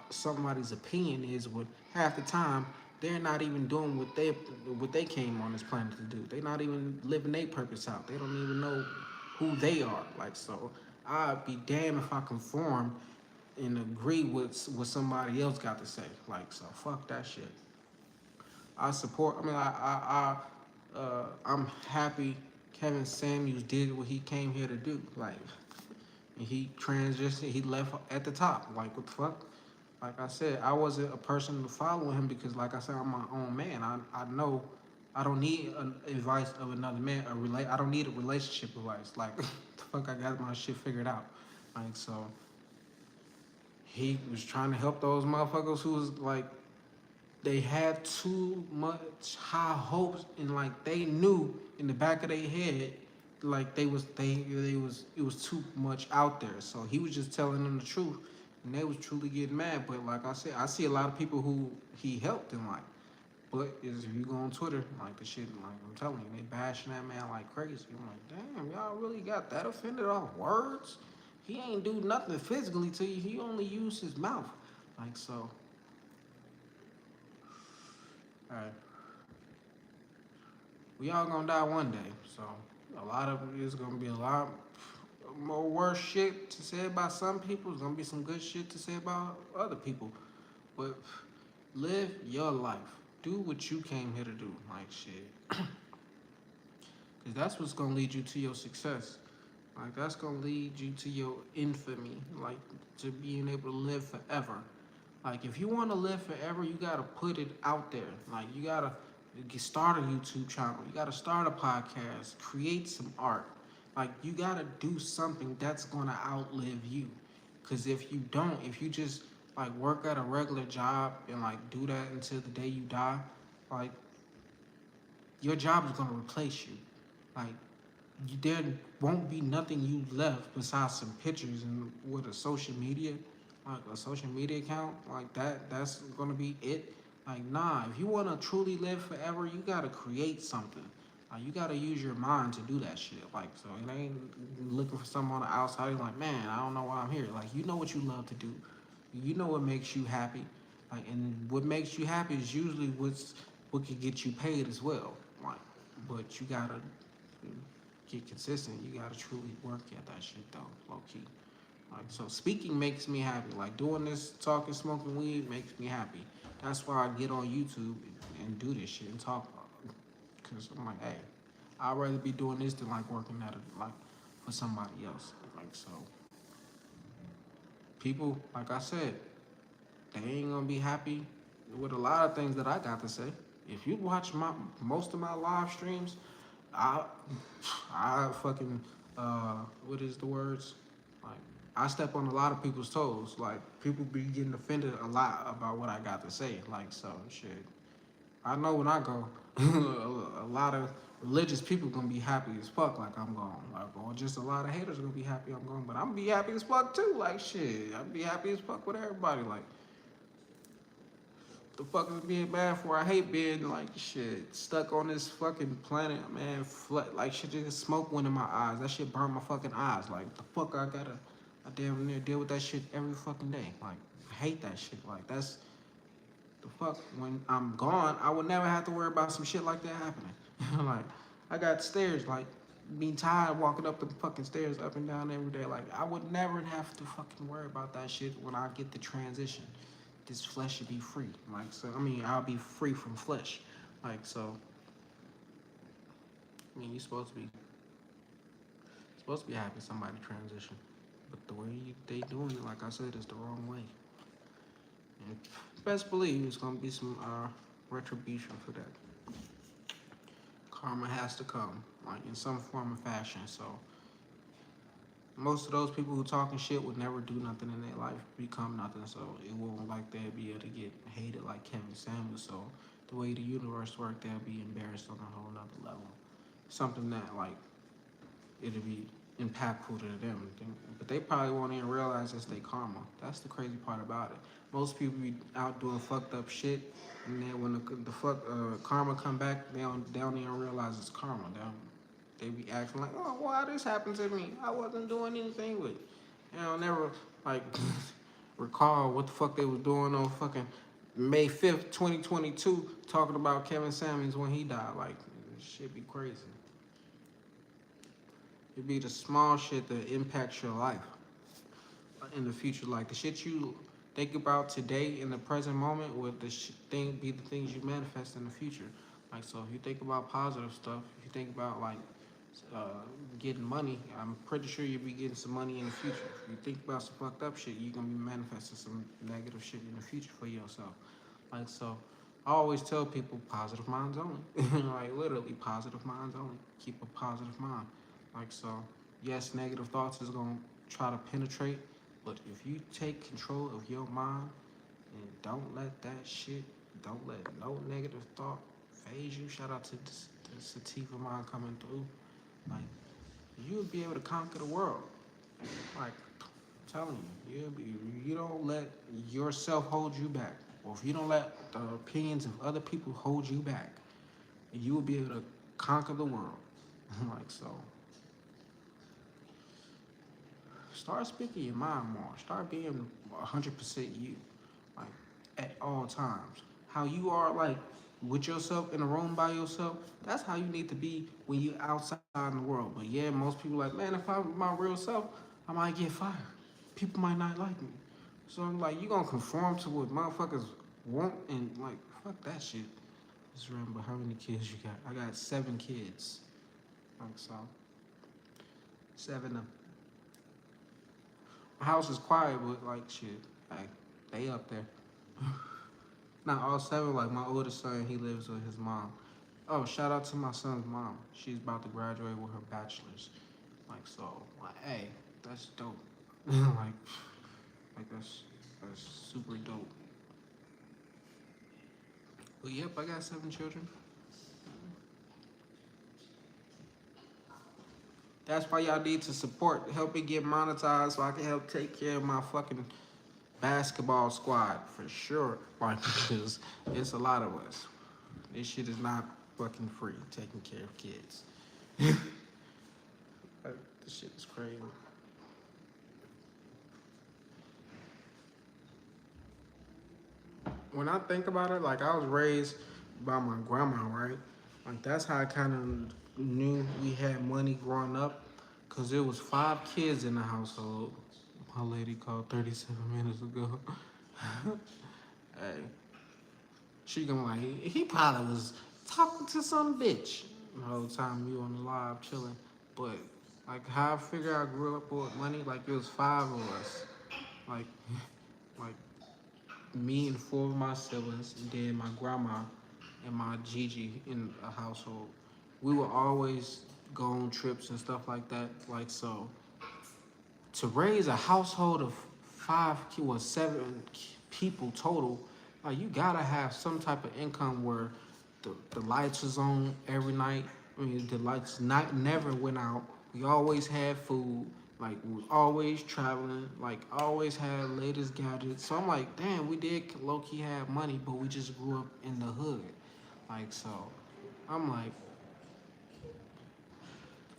somebody's opinion is. With half the time they're not even doing what they came on this planet to do. They're not even living their purpose out. They don't even know who they are. Like so, I'd be damned if I conform and agree with what somebody else got to say. Like, so fuck that shit. I support. I mean, I'm happy Kevin Samuels did what he came here to do. Like, and he transitioned. He left at the top. Like, what the fuck? Like I said, I wasn't a person to follow him because, like I said, I'm my own man. I know I don't need advice of another man. I don't need a relationship advice. Like, the fuck, I got my shit figured out. Like, so he was trying to help those motherfuckers who was like they had too much high hopes and like they knew in the back of their head like they was it was too much out there. So he was just telling them the truth and they was truly getting mad. But like I said, I see a lot of people who he helped in like but is if you go on Twitter, like the shit like I'm telling you, they bashing that man like crazy. I'm like, damn, y'all really got that offended off words? He ain't do nothing physically to you, he only used his mouth. Like so, alright. We all gonna die one day. So a lot of it is gonna be a lot more worse shit to say about some people. There's gonna be some good shit to say about other people. But live your life. Do what you came here to do. Like shit. Cause that's what's gonna lead you to your success. Like that's gonna lead you to your infamy. Like to being able to live forever. Like if you want to live forever, you gotta put it out there. Like you gotta start a YouTube channel. You gotta start a podcast. Create some art. Like you gotta do something that's gonna outlive you. Cause if you don't, if you just like work at a regular job and like do that until the day you die, like your job is gonna replace you. Like there won't be nothing you left besides some pictures and with a social media, like a social media account, like that's gonna be it. Like nah, if you wanna truly live forever, you gotta create something. Like you gotta use your mind to do that shit. Like so it ain't looking for someone on the outside. Like man, I don't know why I'm here. Like you know what you love to do. You know what makes you happy. Like and what makes you happy is usually what can get you paid as well. Like but you gotta get consistent, you gotta truly work at that shit though, low key. Like so speaking makes me happy. Like doing this, talking, smoking weed makes me happy. That's why I get on YouTube and do this shit and talk about it. Cause I'm like, hey, I'd rather be doing this than like working at it like for somebody else. Like so people, like I said, they ain't gonna be happy with a lot of things that I got to say. If you watch my most of my live streams, I I fucking what is the words? Like I step on a lot of people's toes. Like people be getting offended a lot about what I got to say. Like so shit. I know when I go, a lot of religious people gonna be happy as fuck like I'm gone. Like or just a lot of haters gonna be happy I'm gone. But I'm gonna be happy as fuck too. Like shit. I'm be happy as fuck with everybody. Like the fuck is being bad for? I hate being like shit stuck on this fucking planet, man. Like shit, just smoke went in my eyes. That shit burned my fucking eyes. Like the fuck, I damn near deal with that shit every fucking day. Like I hate that shit. Like that's the fuck. When I'm gone, I would never have to worry about some shit like that happening. Like I got stairs. Like being tired walking up the fucking stairs up and down every day. Like I would never have to fucking worry about that shit when I get the transition. This flesh should be free. Like so, I mean, I'll be free from flesh. Like so, I mean, you're supposed to be happy somebody transition, but the way they doing it, like I said, is the wrong way. And best believe it's gonna be some retribution for that. Karma has to come, like in some form or fashion. So most of those people who talking shit would never do nothing in their life, become nothing. So it won't like they'll be able to get hated like Kevin Samuels. So the way the universe works, they'll be embarrassed on a whole nother level. Something that like it'll be impactful to them. But they probably won't even realize it's their karma. That's the crazy part about it. Most people be out doing fucked up shit, and then when the fuck karma come back, they don't even realize it's karma. They be acting like, oh, why this happened to me? I wasn't doing anything with it. You know, never like recall what the fuck they was doing on fucking May 5th, 2022, talking about Kevin Samuels when he died. Like, shit be crazy. It be the small shit that impacts your life. in the future. Like the shit you think about today in the present moment will thing be the things you manifest in the future. Like so, if you think about positive stuff, if you think about like uh, getting money, I'm pretty sure you'll be getting some money in the future. If you think about some fucked up shit, you're gonna be manifesting some negative shit in the future for yourself. Like so, I always tell people positive minds only. Like literally positive minds only. Keep a positive mind. Like so, yes, negative thoughts is gonna try to penetrate, but if you take control of your mind and don't let that shit, don't let no negative thought phase you. Shout out to the sativa mind coming through. Like you'll be able to conquer the world. Like I'm telling you, you don't let yourself hold you back, or if you don't let the opinions of other people hold you back, you will be able to conquer the world. Like so, start speaking your mind more. Start being 100% you, like at all times. How you are, like with yourself in a room by yourself. That's how you need to be when you're outside in the world. But yeah, most people like, man, if I'm my real self, I might get fired. People might not like me. So I'm like, you gonna conform to what motherfuckers want and like, fuck that shit. Just remember how many kids you got. I got 7 kids. Like so, 7 of my house is quiet, but like shit, like they up there. Not all 7. Like my oldest son, he lives with his mom. Oh, shout out to my son's mom. She's about to graduate with her bachelor's. Like so, like hey, that's dope. Like that's super dope. But yep, I got 7 children. That's why y'all need to support, help me get monetized so I can help take care of my fucking basketball squad for sure. Like, because it's a lot of us. This shit is not fucking free, taking care of kids. Like, this shit is crazy. When I think about it, like, I was raised by my grandma, right? Like, that's how I kind of knew we had money growing up. Because there was 5 kids in the household. My lady called 37 minutes ago. Hey, she gonna like he probably was talking to some bitch the whole time you on the live chilling. But like how I figure I grew up with money, like it was 5 of us. Like like me and 4 of my siblings, and then my grandma and my Gigi in a household. We would always go on trips and stuff like that. Like so, to raise a household of 7 people total, like you gotta have some type of income where the lights was on every night. I mean, the lights not never went out. We always had food. Like we was always traveling. Like always had latest gadgets. So I'm like, damn, we did low key have money, but we just grew up in the hood. Like so, I'm like,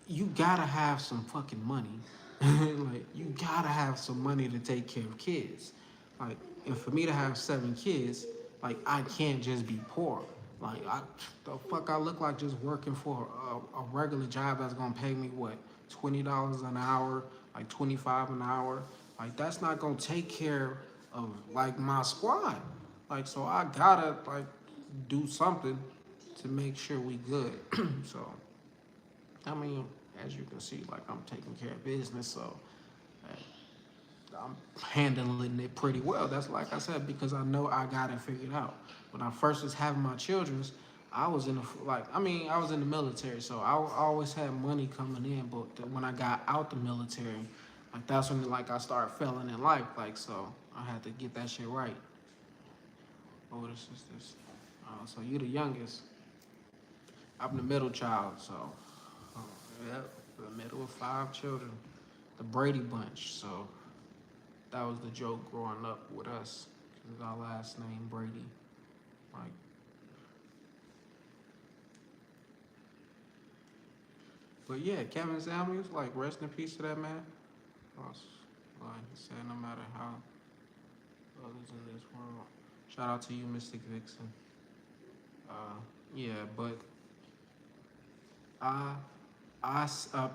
you gotta have some fucking money. Like you gotta have some money to take care of kids. Like, and for me to have 7 kids, like I can't just be poor. Like the fuck I look like just working for a regular job that's gonna pay me what $20 an hour, like 25 an hour. Like that's not gonna take care of like my squad. Like so I gotta like do something to make sure we good. So I mean, as you can see, like I'm taking care of business, so I'm handling it pretty well. That's like I said because I know I got it figured out. When I first was having my childrens, I was in the I was in the military, so I always had money coming in. But when I got out the military, like that's when like I started failing in life. Like so, I had to get that shit right. Older sisters. So you the youngest. I'm the middle child, so uh, yep, the middle of 5 children, the Brady Bunch. So that was the joke growing up with us, cause our last name Brady. Like, but yeah, Kevin Samuels, like rest in peace to that man. Like he said, no matter how others in this world. Shout out to you, Mystic Vixen. Uh, yeah, but I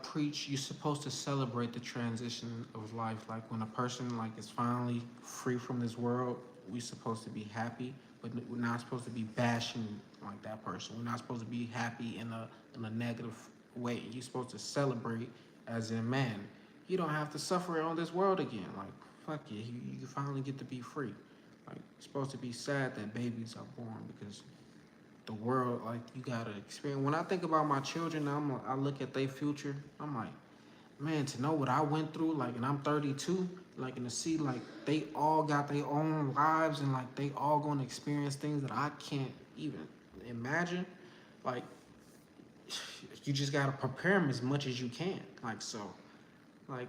preach you're supposed to celebrate the transition of life. Like when a person like is finally free from this world, we're supposed to be happy, but we're not supposed to be bashing like that person. We're not supposed to be happy in a negative way. You're supposed to celebrate as in, man, you don't have to suffer on this world again. Like fuck you, you finally get to be free. Like you're supposed to be sad that babies are born because the world, like you gotta experience. When I think about my children, I look at their future. I'm like, man, to know what I went through, like, and I'm 32, like, and to see like they all got their own lives and like they all gonna experience things that I can't even imagine. Like, you just gotta prepare them as much as you can. Like so, like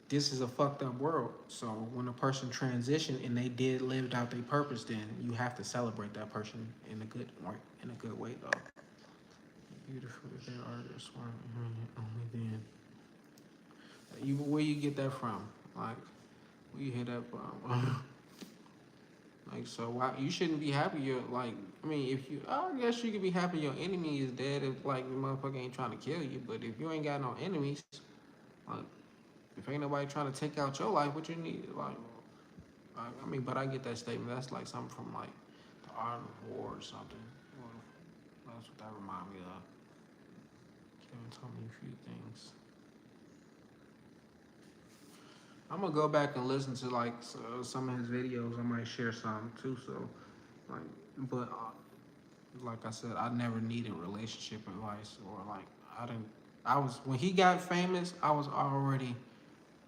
this is a fucked up world. So when a person transitioned and they did lived out their purpose, then you have to celebrate that person in a good way. In a good way, though. Beautiful, if there are this one. Only then. Where you get that from? Like, where you hear that from? Like, so why you shouldn't be happy? You're like, I mean, if you, I guess you could be happy your enemy is dead if like the motherfucker ain't trying to kill you. But if you ain't got no enemies, like, if ain't nobody trying to take out your life, what you need? Like, I mean, but I get that statement. That's like something from like the Art of War or something. Well, that's what that remind me of. Kevin told me a few things. I'm gonna go back and listen to like some of his videos. I might share some too. So, like, but like I said, I never needed relationship advice or like I didn't. I was when he got famous. I was already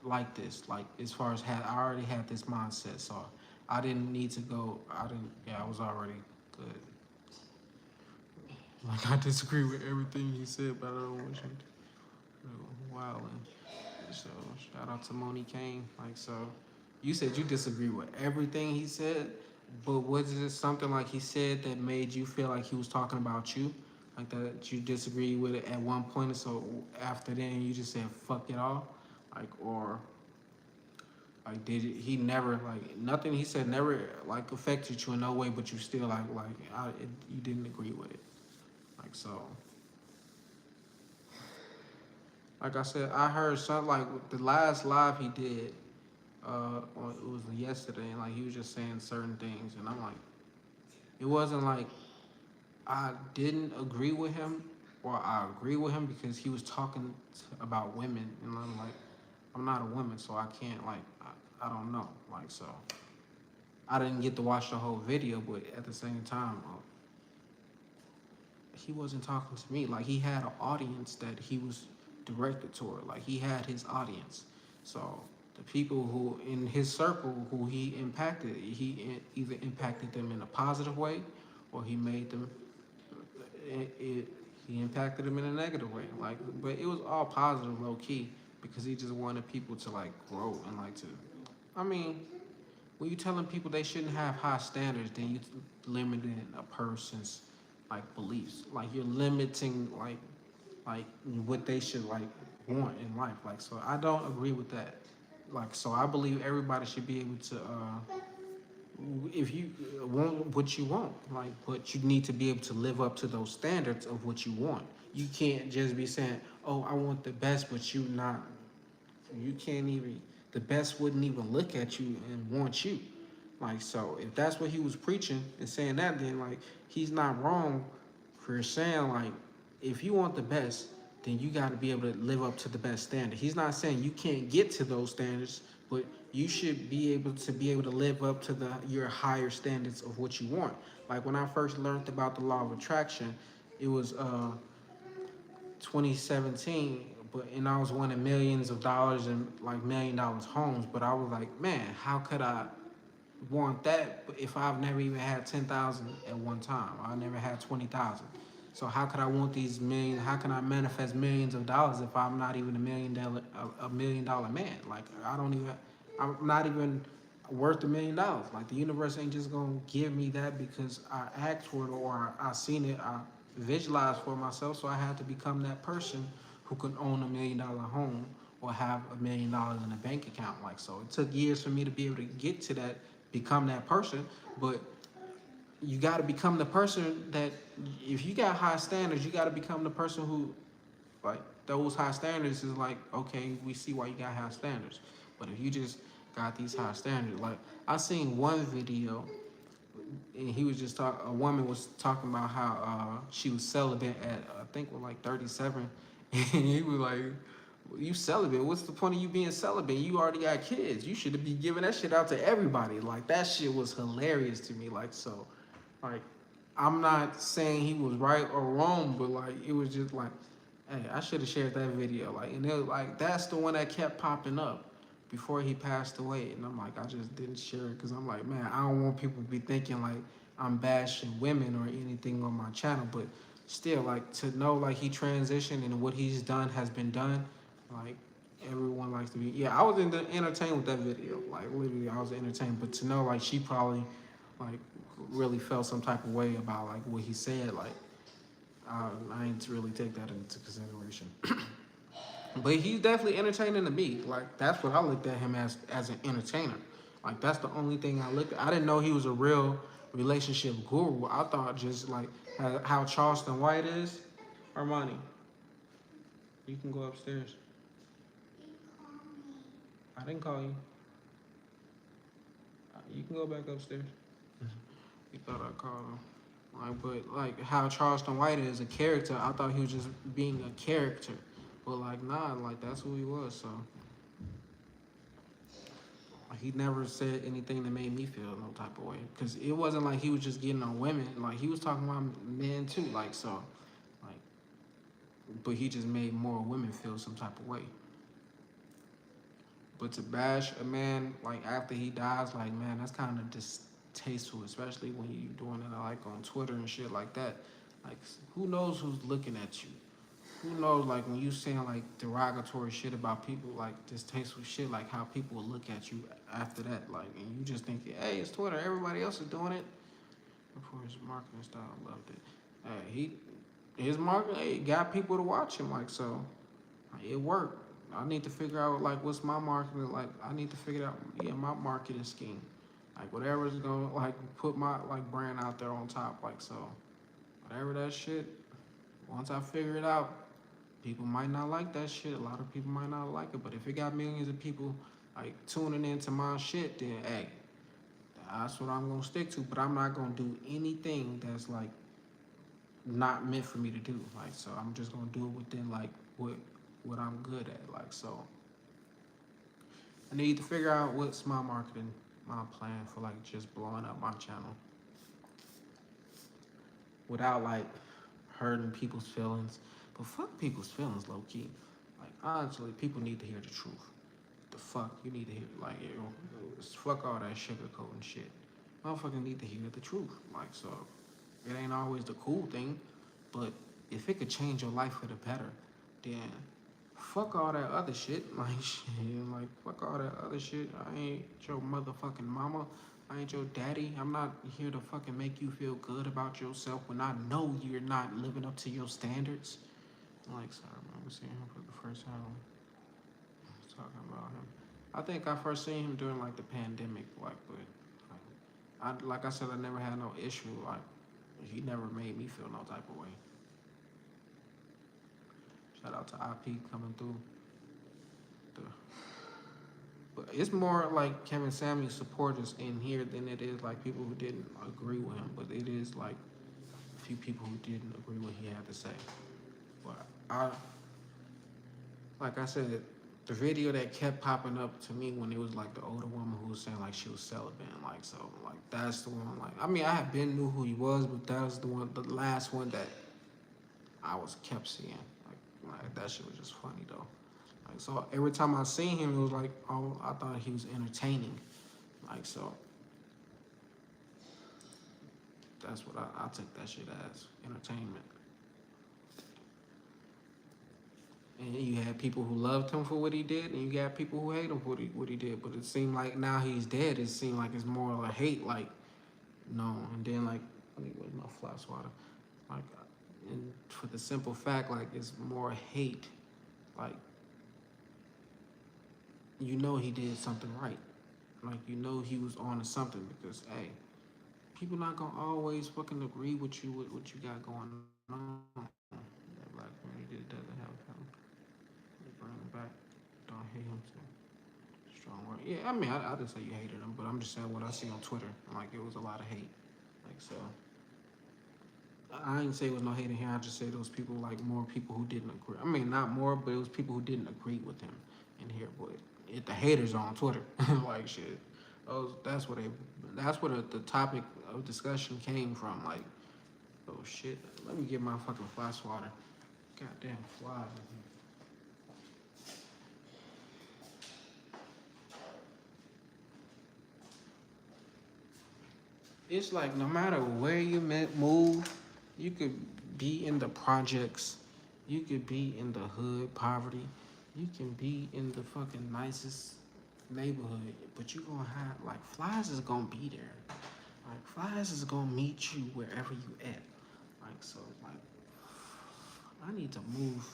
like this. Like as far as I already had this mindset. So I didn't need to go. I didn't. Yeah, I was already good. Like I disagree with everything he said, but I don't want you to wilding. So shout out to Moni Kane. Like so, you said you disagree with everything he said, but was it something like he said that made you feel like he was talking about you, like that you disagree with it at one point, and so after then you just said fuck it all, like or like he never like nothing he said never like affected you in no way, but you still you didn't agree with it, like so. Like I said, I heard something like the last live he did. Well, it was yesterday, and like he was just saying certain things, and I'm like, it wasn't like I didn't agree with him or I agree with him because he was talking about women, and I'm like, I'm not a woman, so I can't like, I don't know, like so. I didn't get to watch the whole video, but at the same time, he wasn't talking to me. Like he had an audience that he was directed toward. Like he had his audience. So the people who in his circle who he impacted, either impacted them in a positive way, or he made them. He impacted them in a negative way. Like, but it was all positive, low key, because he just wanted people to like grow and like to. I mean, when you telling people they shouldn't have high standards, then you limiting a person's like beliefs. Like you're limiting like what they should like want in life. Like so, I don't agree with that. Like so, I believe everybody should be able to. If you want what you want, like, but you need to be able to live up to those standards of what you want. You can't just be saying, "Oh, I want the best," but you not. You can't even. The best wouldn't even look at you and want you. Like so, if that's what he was preaching and saying that, then like he's not wrong for saying like if you want the best, then you got to be able to live up to the best standard. He's not saying you can't get to those standards, but you should be able to live up to your higher standards of what you want. Like when I first learned about the law of attraction, it was 2017, and I was winning millions of dollars and like $1 million homes, but I was like, man, how could I want that if I've never even had 10,000 at one time? I never had 20,000. So how could I want these millions? How can I manifest millions of dollars if I'm not even a $1 million man? Like I don't even, I'm not even worth $1 million. Like the universe ain't just gonna give me that because I asked for it or I seen it, I visualized for myself. So I had to become that person who could own $1 million home or have $1 million in a bank account. Like so, it took years for me to be able to get to that, become that person. But you got to become the person that if you got high standards, you got to become the person who like those high standards is like, okay, we see why you got high standards. But if you just got these high standards, like I seen one video and he was just talking. A woman was talking about how she was celibate at I think was like 37, and he was like, "You celibate? What's the point of you being celibate? You already got kids. You should be giving that shit out to everybody." Like that shit was hilarious to me. Like so, like I'm not saying he was right or wrong, but like it was just like, hey, I should have shared that video. Like and it was like that's the one that kept popping up before he passed away. And I'm like, I just didn't share it because I'm like, man, I don't want people to be thinking like I'm bashing women or anything on my channel. But still, like to know like he transitioned and what he's done has been done, like everyone likes to be. Yeah, I was entertained with that video. Like literally, I was entertained. But to know like she probably like really felt some type of way about like what he said, like I ain't really take that into consideration. But he's definitely entertaining to me. Like that's what I looked at him as an entertainer. Like that's the only thing I looked at. I didn't know he was a real relationship guru. I thought just like how Charleston White is. Armani, you can go upstairs. I didn't call you. You can go back upstairs. You thought I called him. Like, but like how Charleston White is a character, I thought he was just being a character. But like nah, like that's who he was. So he never said anything that made me feel no type of way. Cause it wasn't like he was just getting on women. Like he was talking about men too. Like so, like, but he just made more women feel some type of way. But to bash a man like after he dies, like man, that's kind of distasteful, especially when you doing it like on Twitter and shit like that. Like who knows who's looking at you? Who knows, like, when you saying, like, derogatory shit about people, like, distasteful shit, like, how people will look at you after that, like, and you just think, hey, it's Twitter, everybody else is doing it. Of course, marketing style, loved it. His marketing, got people to watch him, like, so, like, it worked. I need to figure out, like, what's my marketing, like, I need to figure out, yeah, my marketing scheme. Like, whatever's gonna, like, put my, like, brand out there on top, like, so, whatever that shit, once I figure it out, people might not like that shit. A lot of people might not like it, but if it got millions of people like tuning into my shit, then hey, that's what I'm gonna stick to. But I'm not gonna do anything that's like not meant for me to do. Like so, I'm just gonna do it within like what I'm good at. Like so, I need to figure out what's my marketing, my plan for like just blowing up my channel without like hurting people's feelings. But fuck people's feelings, low key. Like honestly, people need to hear the truth. The fuck you need to hear like fuck all that sugarcoating shit. Motherfuckers need to hear the truth. Like so, it ain't always the cool thing, but if it could change your life for the better, then fuck all that other shit. Like shit, like fuck all that other shit. I ain't your motherfucking mama. I ain't your daddy. I'm not here to fucking make you feel good about yourself when I know you're not living up to your standards. Like, sorry, I remember seeing him for the first time. I was talking about him. I think I first seen him during like the pandemic, like, but like I said, I never had no issue. Like, he never made me feel no type of way. Shout out to IP coming through. The, but it's more like Kevin Samuel supporters in here than it is like people who didn't agree with him. But it is like a few people who didn't agree with what he had to say. But like I said, the video that kept popping up to me when it was like the older woman who was saying like she was celibate, like so, like that's the one. Like I mean, I had been knew who he was, but that was the one, the last one that I was kept seeing. Like that shit was just funny though. Like so, every time I seen him, it was like, oh, I thought he was entertaining. Like so, that's what I took that shit as entertainment. And you had people who loved him for what he did, and you got people who hate him for what he did. But it seemed like now he's dead. It seemed like it's more like hate, like no. And then like, let me where's my fly swatter? Like, and for the simple fact, like it's more hate. Like you know he did something right. Like you know he was on to something because hey, people not gonna always fucking agree with you with what you got going on. That black community doesn't have Yeah, I mean, I didn't say you hated him, but I'm just saying what I see on Twitter. Like, it was a lot of hate. Like, so I didn't say it was no hating here. I just said it was people like more people who didn't agree. I mean, not more, but it was people who didn't agree with him in here. But the haters on Twitter, like shit. That's where the topic of discussion came from. Like, oh shit, let me get my fucking fly swatter. Goddamn flies in here. It's like no matter where you move, you could be in the projects, you could be in the hood, poverty, you can be in the fucking nicest neighborhood, but you gonna have like flies is gonna be there. Like flies is gonna meet you wherever you at. Like so, like I need to move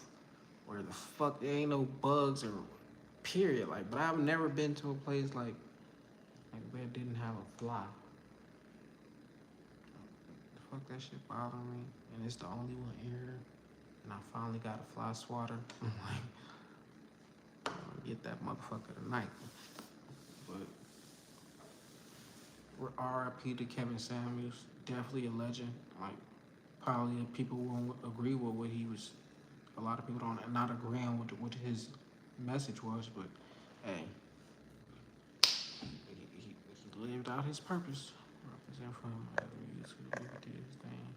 where the fuck there ain't no bugs or period. Like, but I've never been to a place where it didn't have a fly. Fuck that shit bother me, and it's the only one here. And I finally got a fly swatter. I'm like, I'm gonna get that motherfucker tonight. But R.I.P. to Kevin Samuels, definitely a legend. Like, probably people won't agree with what he was. A lot of people don't not agreeing with what his message was, but hey, he lived out his purpose. Represent from YouTube, did his thing.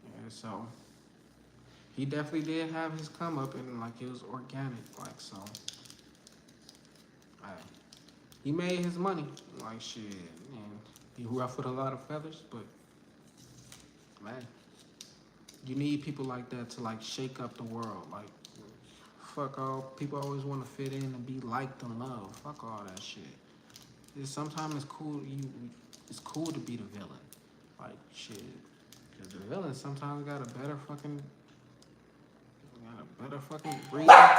Yeah, so he definitely did have his come up and like it was organic, like so. He made his money, like shit, and he ruffled a lot of feathers, but man, you need people like that to like shake up the world. Like, fuck all people always want to fit in and be liked and loved. Fuck all that shit. Sometimes it's cool. It's cool to be the villain. Like shit, because the villain sometimes got a better fucking reason. Alright.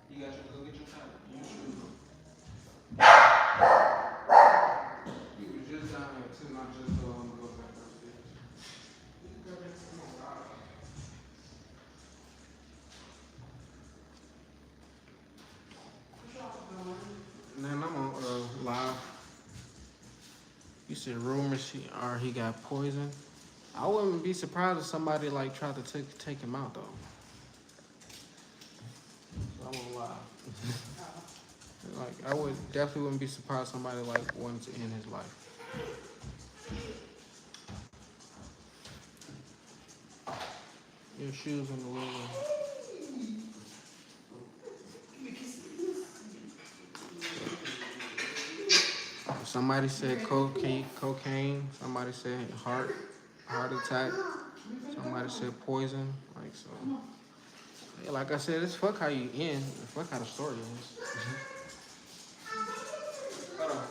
You got to go get your tablet. You should. We was just down there too, not just so I'm gonna go back upstairs. You can go back to come on, God. Man, I'm on live. You said rumors he got poisoned. I wouldn't be surprised if somebody like tried to take him out though. So I'm on live. Like I would definitely wouldn't be surprised somebody like wanted to end his life. Your shoes in the window. Somebody said cocaine. Somebody said heart attack. Somebody said poison. Like so. Yeah, like I said, it's fuck how you end. Fuck how the story ends. Hold on.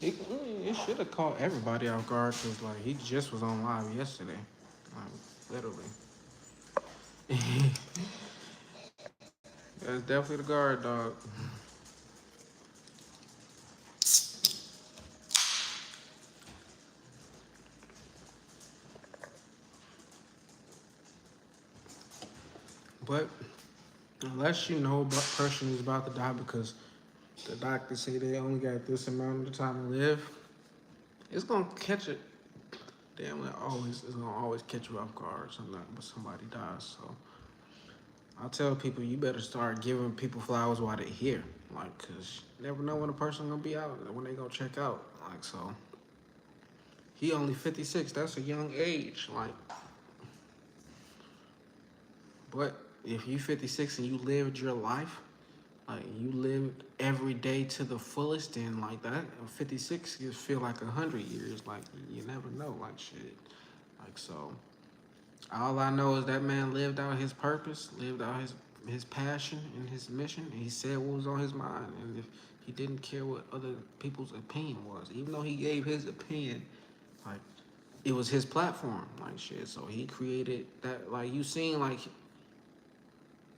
It should have caught everybody off guard because like he just was on live yesterday, like literally. That's definitely the guard dog. But unless you know a person is about to die because the doctors say they only got this amount of time to live, it's gonna catch it. Damn, it always it's gonna always catch you off guard. Something when somebody dies. So I tell people you better start giving people flowers while they're here. Like, cause you never know when a person gonna be out, when they gonna check out. Like, so he only 56. That's a young age. Like, but if you 56 and you lived your life, like you lived every day to the fullest, then like that 56 you feel like 100 years. Like you never know. Like shit. Like so. All I know is that man lived out his purpose, lived out his passion and his mission, and he said what was on his mind. And if he didn't care what other people's opinion was, even though he gave his opinion, like it was his platform, like shit. So he created that. Like you seen, like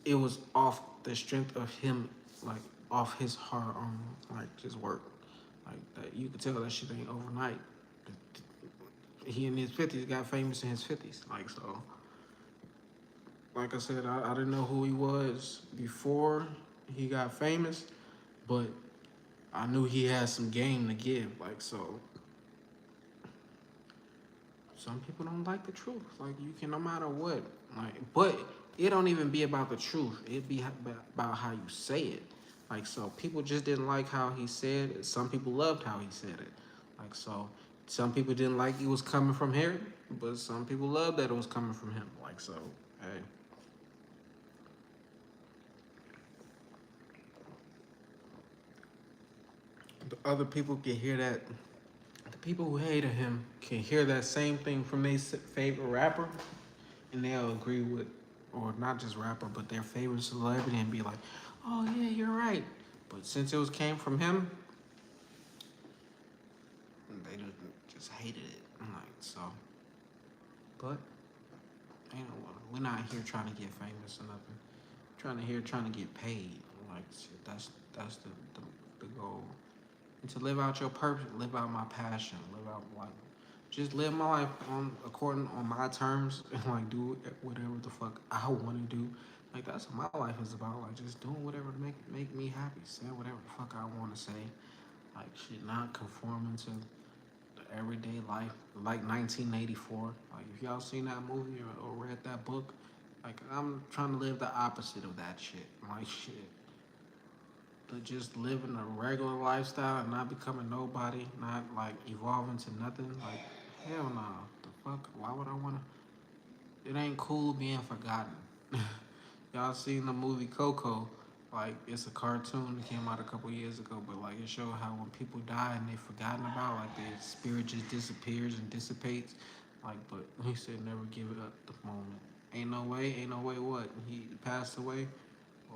it was off the strength of him, like off his hard like just work, like that. You could tell that shit ain't overnight. He in his 50s got famous in his 50s, like so. Like I said, I didn't know who he was before he got famous, but I knew he had some game to give. Like so, some people don't like the truth. Like you can, no matter what. Like, but it don't even be about the truth. It be about how you say it. Like so, people just didn't like how he said it. Some people loved how he said it. Like so, some people didn't like it was coming from here, but some people loved that it was coming from him. Like so, hey. The other people can hear that. The people who hated him can hear that same thing from their favorite rapper, and they'll agree with, or not just rapper, but their favorite celebrity, and be like, "Oh yeah, you're right." But since it was came from him, they just hated it. I'm like, so, but ain't no, we're not here trying to get famous or nothing. Trying to get paid. Like shit, that's the goal. And to live out your purpose, live out my passion, live out like just live my life on according on my terms and like do whatever the fuck I want to do. Like that's what my life is about. Like just doing whatever to make me happy, saying whatever the fuck I want to say. Like shit, not conforming to the everyday life. Like 1984. Like if y'all seen that movie or read that book, like I'm trying to live the opposite of that shit. Like shit to just living a regular lifestyle and not becoming nobody, not like evolving to nothing. Like, hell no. The fuck? Why would I wanna? It ain't cool being forgotten. Y'all seen the movie Coco? Like, it's a cartoon that came out a couple years ago, but like it showed how when people die and they're forgotten about, like their spirit just disappears and dissipates. Like, but he said never give it up the moment. Ain't no way what? He passed away?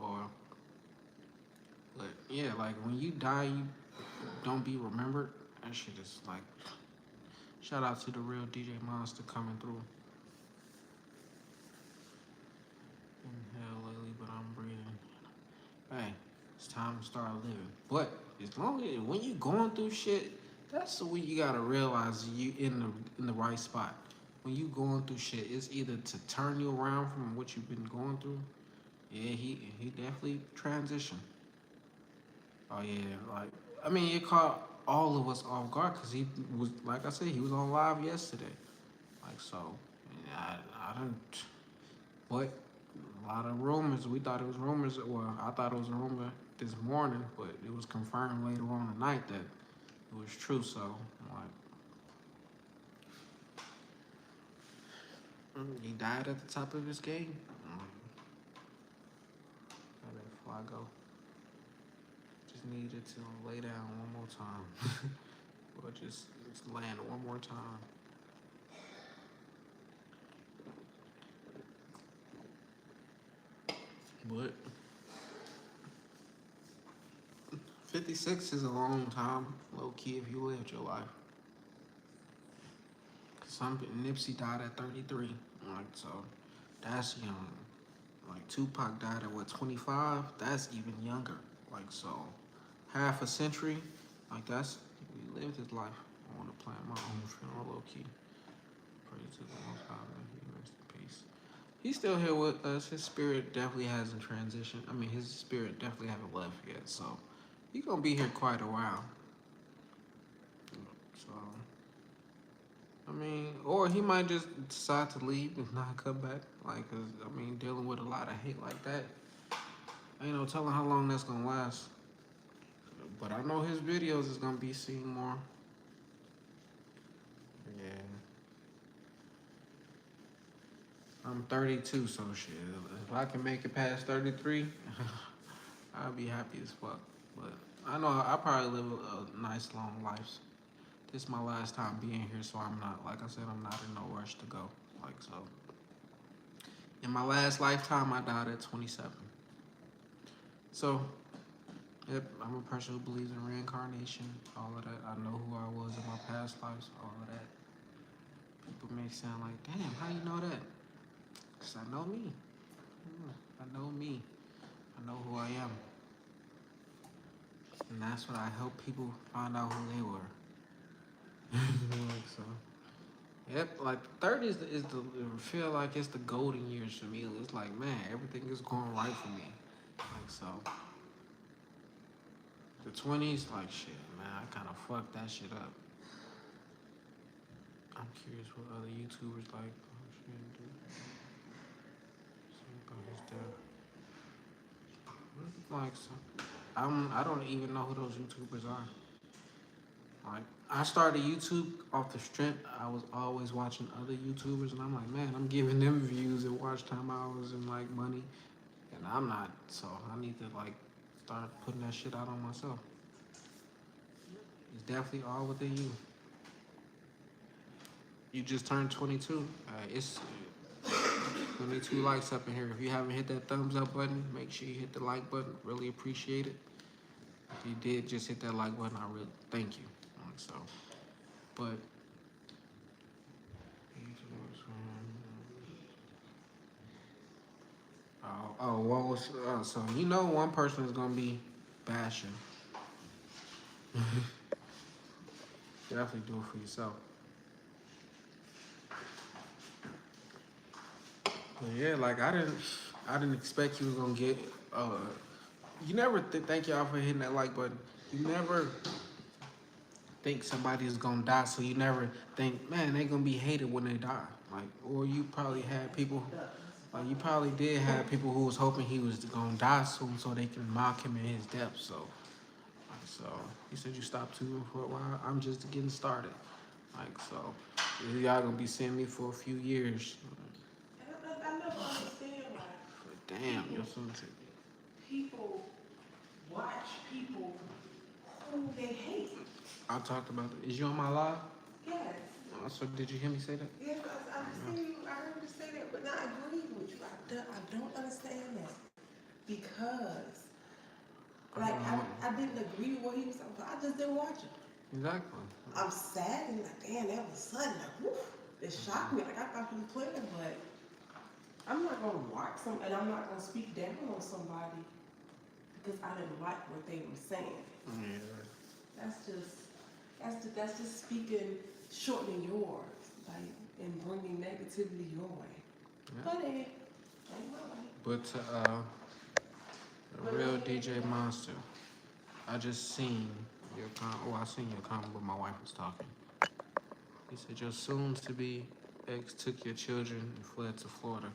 Or but yeah, like when you die, you don't be remembered. That shit is like, shout out to the real DJ Monster coming through. Inhale lately, but I'm breathing. Hey, it's time to start living. But as long as when you going through shit, that's when you gotta realize you in the right spot. When you going through shit, it's either to turn you around from what you've been going through. Yeah, he definitely transitioned. Oh yeah, like I mean, it caught all of us off guard because he was, like I said, he was on live yesterday. Like so, yeah, I don't. But a lot of rumors. We thought it was rumors. Well, I thought it was a rumor this morning, but it was confirmed later on tonight that it was true. So, like, he died at the top of his game. Before I go, just needed to lay down one more time, or just land one more time. But 56 is a long time, low key, if you lived your life. Some Nipsey died at 33, like so, that's young. Like Tupac died at what 25? That's even younger. Like so, half a century. Like that's he lived his life. I want to plan my own funeral, low key. Pray to the Most High, man. He rest in peace. He's still here with us. His spirit definitely hasn't transitioned. I mean, his spirit definitely haven't left yet. So he's gonna be here quite a while. So I mean, or he might just decide to leave and not come back. Like, 'cause I mean, dealing with a lot of hate like that, ain't no telling how long that's gonna last. But I know his videos is gonna be seen more. Yeah. I'm 32, so shit. If I can make it past 33, I'll be happy as fuck. But I know I probably live a nice long life. This is my last time being here, so I'm not, like I said, I'm not in no rush to go. Like, so. In my last lifetime, I died at 27. So, yep, I'm a person who believes in reincarnation, all of that. I know who I was in my past lives, all of that. People may sound like, damn, how you know that? Because I know me. I know me. I know who I am. And that's what I help people find out who they were. Like so. Yep, like 30 is the feel like it's the golden years for me. It's like, man, everything is going right for me. Like so. The 20s, like shit, man, I kinda fucked that shit up. I'm curious what other YouTubers like. Like, so, I don't even know who those YouTubers are. Like, I started YouTube off the strength. I was always watching other YouTubers, and I'm like, man, I'm giving them views and watch time hours and like money, and I'm not. So I need to like start putting that shit out on myself. It's definitely all within you. You just turned 22. It's 22 likes up in here. If you haven't hit that thumbs up button, make sure you hit the like button. Really appreciate it. If you did, just hit that like button. I really thank you. Like so, but what was so you know one person is gonna be bashing. Definitely do it for yourself. But yeah, like I didn't expect you was gonna get. Uh, you never thank y'all for hitting that like button. You never think somebody is gonna die, so you never think, man, they gonna be hated when they die. Like, or you probably had people, like you probably did have people who was hoping he was gonna die soon, so they can mock him in his death. So you said you stopped tuning for a while. I'm just getting started. Like, so y'all gonna be seeing me for a few years. I never understand why Damn, your son said. people watch people who they hate. I talked about it. Is you on my live? Yes. So did you hear me say that? Yes, I see you. I heard you say that, but I agree with you. I don't understand that because, like, I didn't agree with what he was saying, but I just didn't watch it. Exactly. I'm sad and like, damn, that was sudden. Like, woof, it shocked me. Like, I thought you were playing, but I'm not gonna watch some, and I'm not gonna speak down on somebody because I didn't like what they were saying. Yeah. That's just speaking shortening yours, like, and bringing negativity your way. Yeah. But it ain't my way. But the real DJ Monster, I just seen your I seen your comment when my wife was talking. He said your soon-to-be ex took your children and fled to Florida.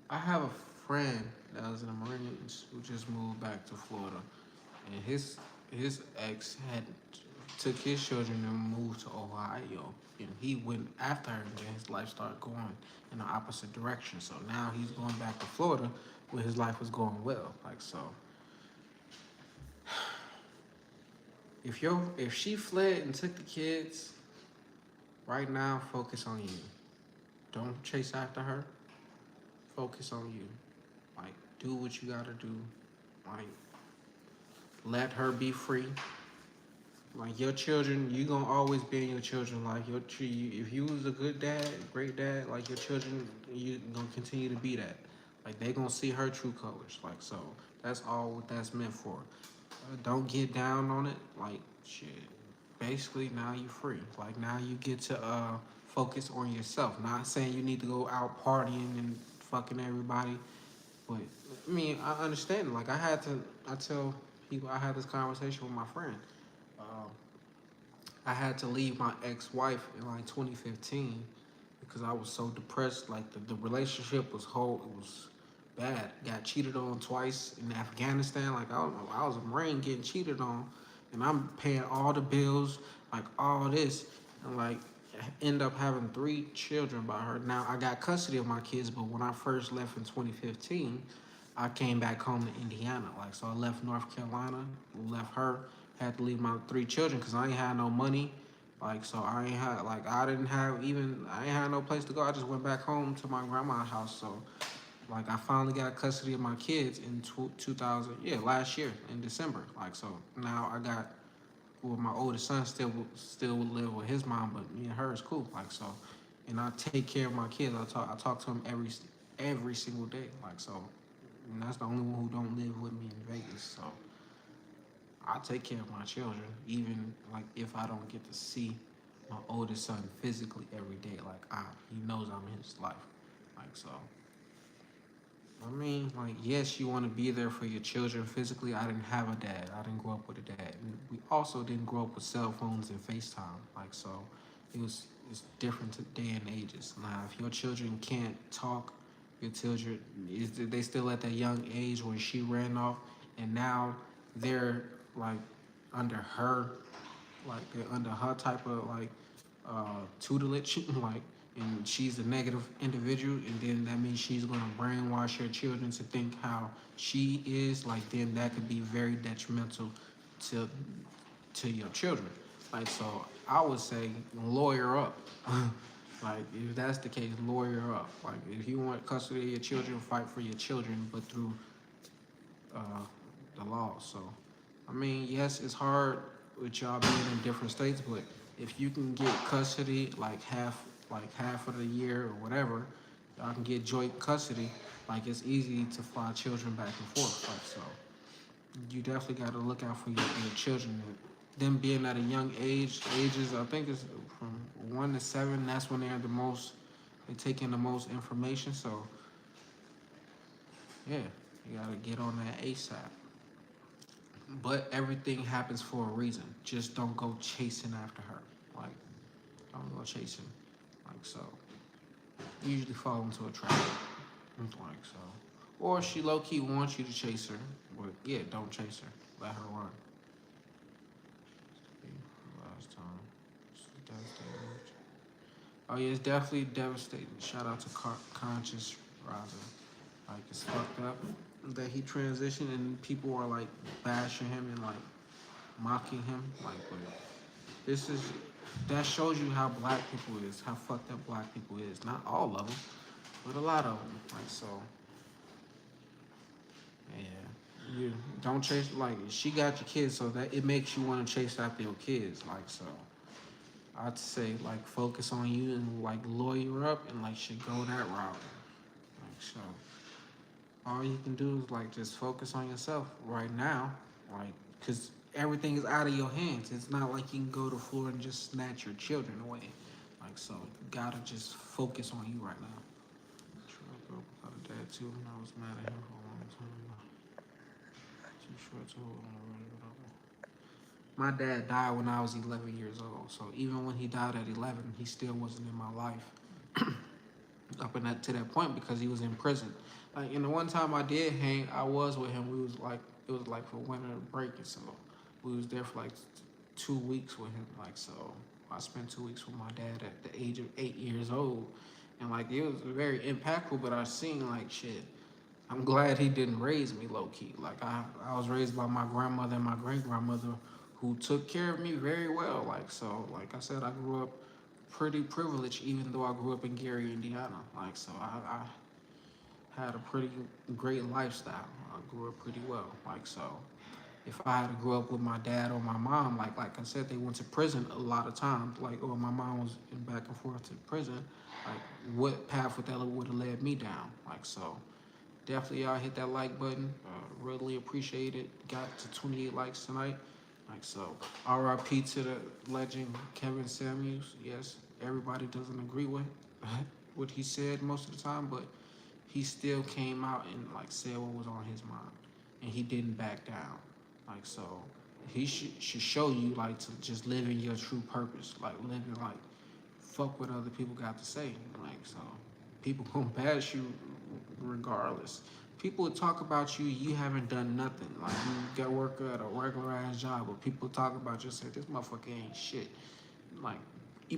I have a friend that was in the Marines who just moved back to Florida, and his ex had took his children and moved to Ohio, and he went after her, and then his life started going in the opposite direction. So now he's going back to Florida, where his life was going well. Like so, if she fled and took the kids, right now focus on you. Don't chase after her. Focus on you. Like do what you gotta do. Like Let her be free. Like your children, you gonna always be in your children. Like if you was a good dad, great dad, like your children, you gonna continue to be that. Like they gonna see her true colors. Like so, that's all what that's meant for. Don't get down on it. Like shit. Basically, now you free. Like now you get to focus on yourself. Not saying you need to go out partying and fucking everybody, but I mean I understand. Like I tell people I had this conversation with my friend. Um, I had to leave my ex-wife in like 2015 because I was so depressed. Like the relationship was it was bad. Got cheated on twice in Afghanistan. Like I was a Marine getting cheated on, and I'm paying all the bills, like all this, and like end up having 3 children by her. Now I got custody of my kids, but when I first left in 2015, I came back home to Indiana. Like so, I left North Carolina, left her, had to leave my 3 children because I ain't had no money. Like so, I ain't had like I ain't had no place to go. I just went back home to my grandma's house. So like I finally got custody of my kids in 2000, yeah, last year in December. Like so now I got, well, my oldest son still would live with his mom, but me and her is cool. Like so, and I take care of my kids. I talk to them every single day. Like so, and that's the only one who don't live with me in Vegas. So I take care of my children, even like if I don't get to see my oldest son physically every day. Like he knows I'm in his life. Like so, I mean, like, yes, you want to be there for your children physically. I didn't have a dad. I didn't grow up with a dad. And we also didn't grow up with cell phones and FaceTime. Like, so it's different day and ages. Now, if your children can't talk, your children, they still at that young age where she ran off, and now they're like under her, like they're under her type of like tutelage, like, and she's a negative individual, and then that means she's gonna brainwash her children to think how she is. Like, then that could be very detrimental to your children. Like, so I would say lawyer up. Like, if that's the case, lawyer up. Like, if you want custody of your children, fight for your children, but through uh, the law. So, I mean, yes, it's hard with y'all being in different states, but if you can get custody like half of the year or whatever, y'all can get joint custody. Like it's easy to fly children back and forth. Like so, you definitely got to look out for your children. Them being at a young ages I think it's from 1 to 7. That's when they take in the most information. So yeah, you gotta get on that ASAP. But everything happens for a reason. Just don't go chasing after her. Like, don't go chasing. Like, so. You usually fall into a trap. Like, so. Or she low key wants you to chase her. But yeah, don't chase her. Let her run. Last time. Oh, yeah, it's definitely devastating. Shout out to Conscious Rising. Like, it's fucked up that he transitioned and people are like bashing him and like mocking him. Like, but this is that shows you how black people is, how fucked up black people is. Not all of them, but a lot of them. Like so, yeah. You don't chase like she got your kids, so that it makes you want to chase after your kids. Like so, I'd say like focus on you and like lawyer up and like should go that route. Like so, all you can do is like just focus on yourself right now, like because everything is out of your hands. It's not like you can go to the floor and just snatch your children away. Like so, you gotta just focus on you right now. Sure, I broke without a dad too, and I was mad at him for a long time. Too short to hold on. My dad died when I was 11 years old, so even when he died at 11, he still wasn't in my life up in that to that point because he was in prison. Like, and the one time I did hang, I was with him. We was like, it was like for winter break, and so we was there for like 2 weeks with him. Like, so I spent 2 weeks with my dad at the age of 8 years old, and like it was very impactful. But I seen like shit. I'm glad he didn't raise me low key. Like I was raised by my grandmother and my great grandmother, who took care of me very well. Like so, like I said, I grew up pretty privileged, even though I grew up in Gary, Indiana. Like so, I had a pretty great lifestyle. I grew up pretty well. Like so, if I had to grow up with my dad or my mom, like I said, they went to prison a lot of times. Like, or my mom was in back and forth to prison. Like, what path would have led me down? Like, so definitely y'all hit that like button. Really appreciate it. Got to 28 likes tonight. Like, so R.I.P. to the legend Kevin Samuels. Yes, everybody doesn't agree with what he said most of the time, but he still came out and like said what was on his mind, and he didn't back down. Like, so he should show you like to just live in your true purpose, like living like fuck what other people got to say. Like, so people gonna bash you regardless. People talk about you, you haven't done nothing. Like, you got work at a regular ass job, but people talk about you and say this motherfucker ain't shit. Like,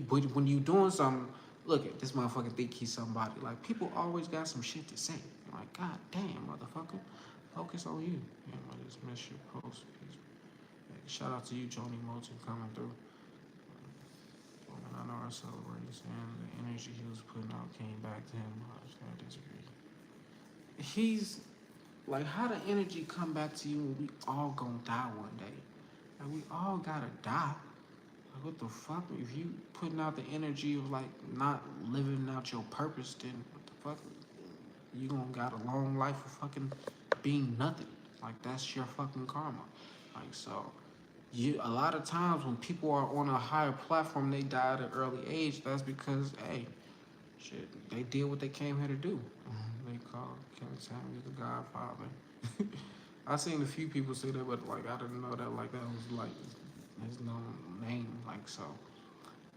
but when you doing something, look at this motherfucker think he's somebody. Like, people always got some shit to say. Like, god damn, motherfucker, focus on you. Yeah, I just missed your post. Hey, shout out to you, Joni Moulton, coming through. I know I celebrate saying the energy he was putting out came back to him. I disagree. He's like, how the energy come back to you when we all gonna die one day? Like, we all gotta die. Like, what the fuck? If you putting out the energy of like not living out your purpose, then what the fuck? You gonna got a long life of fucking being nothing. Like, that's your fucking karma. Like, so you a lot of times when people are on a higher platform, they die at an early age. That's because hey, shit, they did what they came here to do. They call Kevin Samuels the Godfather. I seen a few people say that, but like I didn't know that like that was like his known name. Like, so,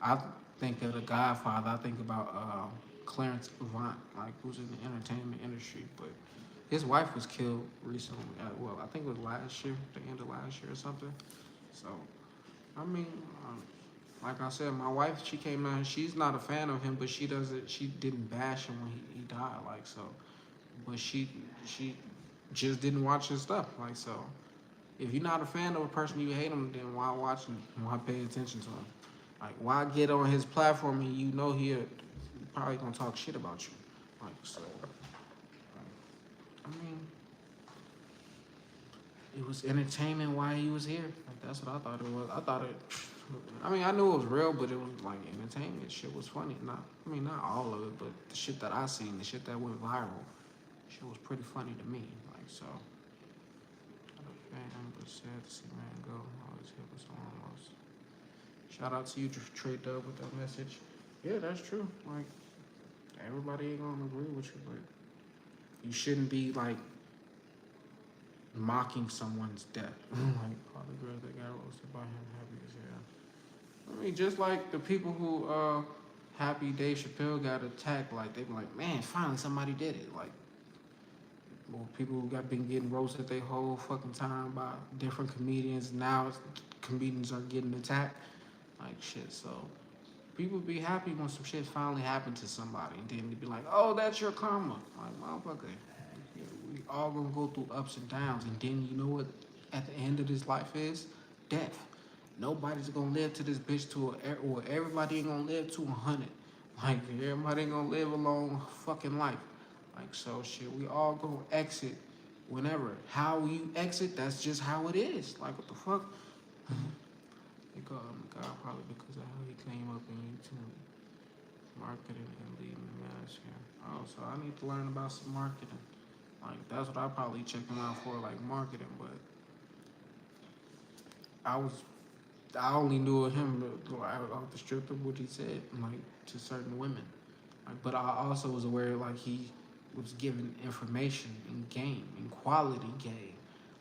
I think of the Godfather. I think about Clarence Avant, like who's in the entertainment industry, but his wife was killed recently. Well, I think it was last year, the end of last year or something. So, I mean, like I said, my wife, she came out. She's not a fan of him, but she doesn't. She didn't bash him when he died. Like, so, but she just didn't watch his stuff. Like, so, if you're not a fan of a person, you hate him, then why watch him? Why pay attention to him? Like, why get on his platform and you know he'll probably gonna talk shit about you? Like, so, I mean, it was entertainment while he was here. Like, that's what I thought it was. I thought it. I mean, I knew it was real, but it was like entertainment. Shit was funny. Not all of it, but the shit that I seen, the shit that went viral, shit was pretty funny to me. Like, so, not a fan, but sad to see man go. Always hit with someone else. Shout out to you, Trey Dub, with that message. Yeah, that's true. Like, everybody ain't gonna agree with you, but you shouldn't be like mocking someone's death. Like, all the girls that got roasted by him, happy as hell. I mean, just like the people who happy Dave Chappelle got attacked, like they were like, man, finally somebody did it. Like, well, people who got been getting roasted their whole fucking time by different comedians. Now comedians are getting attacked. Like, shit. So people be happy when some shit finally happened to somebody, and then they be like, oh, that's your karma. Like, motherfucker, we all gonna go through ups and downs, and then you know what? At the end of this life is death. Nobody's gonna live to this bitch or everybody ain't gonna live to 100. Like, everybody ain't gonna live a long fucking life. Like, so shit, we all gonna exit whenever. How you exit, that's just how it is. Like, what the fuck? They call him God probably because of how he came up in YouTube, marketing and leading the mass here. Oh, so I need to learn about some marketing. Like, that's what I probably check him out for, like marketing. But I was I only knew of him off the strip of what he said, like to certain women. Like, but I also was aware like he was giving information and game and quality game.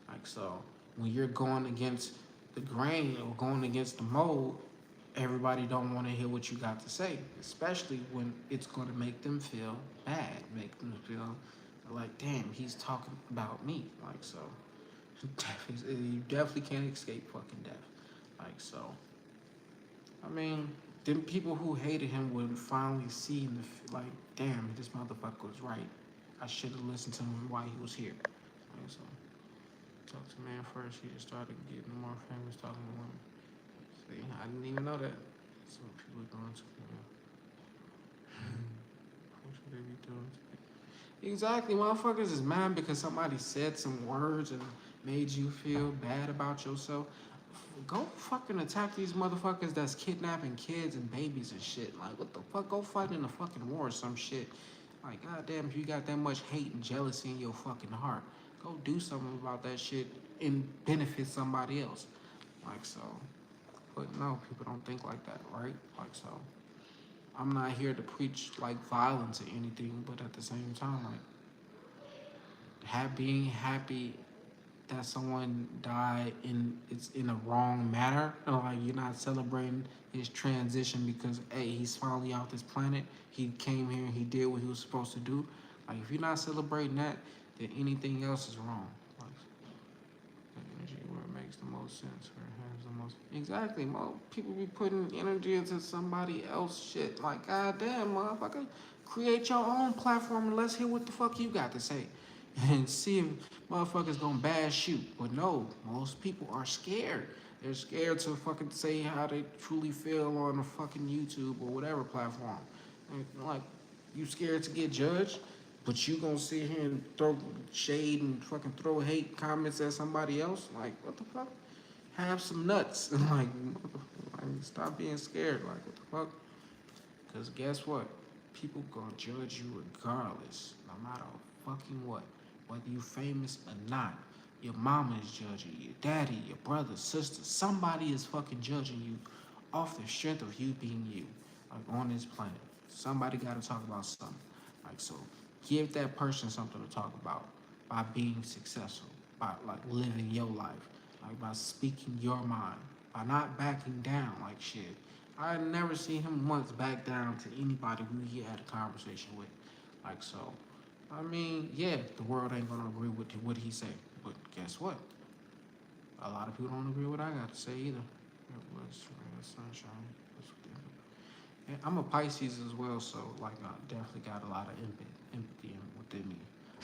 Like, so when you're going against the grain or going against the mold, everybody don't want to hear what you got to say, especially when it's going to make them feel bad, make them feel like, damn, he's talking about me. Like, so you definitely can't escape fucking death. Like, so, I mean, then people who hated him would finally see in like, damn, this motherfucker was right. I should have listened to him while he was here. Like, so, talk to man first. He just started getting more famous talking to women. See, I didn't even know that. So people are going to, what should they be doing? Exactly, motherfuckers is mad because somebody said some words and made you feel bad about yourself, go fucking attack these motherfuckers that's kidnapping kids and babies and shit. Like, what the fuck? Go fight in a fucking war or some shit. Like, goddamn, if you got that much hate and jealousy in your fucking heart, go do something about that shit and benefit somebody else. Like, so. But no, people don't think like that, right? Like, so. I'm not here to preach like violence or anything, but at the same time, like, being happy that someone died in it's in a wrong manner. Like, you're not celebrating his transition because hey, he's finally off this planet. He came here and he did what he was supposed to do. Like, if you're not celebrating that, then anything else is wrong. Like, the energy where it makes the most sense, where it has the most exactly. More people be putting energy into somebody else shit. Like, goddamn, motherfucker, create your own platform and let's hear what the fuck you got to say, and see if motherfuckers gonna bash you. But no, most people are scared. They're scared to fucking say how they truly feel on a fucking YouTube or whatever platform. And, like, you scared to get judged, but you gonna sit here and throw shade and fucking throw hate comments at somebody else? Like, what the fuck? Have some nuts. Like, stop being scared. Like, what the fuck? Because guess what? People gonna judge you regardless, no matter fucking what. Whether you famous or not. Your mama is judging you, your daddy, your brother, sister. Somebody is fucking judging you off the strength of you being you, like, on this planet. Somebody gotta talk about something. Like, so give that person something to talk about by being successful, by like living your life, like by speaking your mind, by not backing down like shit. I never seen him once back down to anybody who he had a conversation with. Like, so, I mean, yeah, the world ain't gonna agree with what he say, but guess what? A lot of people don't agree with what I got to say either. It was sunshine. And I'm a Pisces as well, so like I definitely got a lot of empathy within me.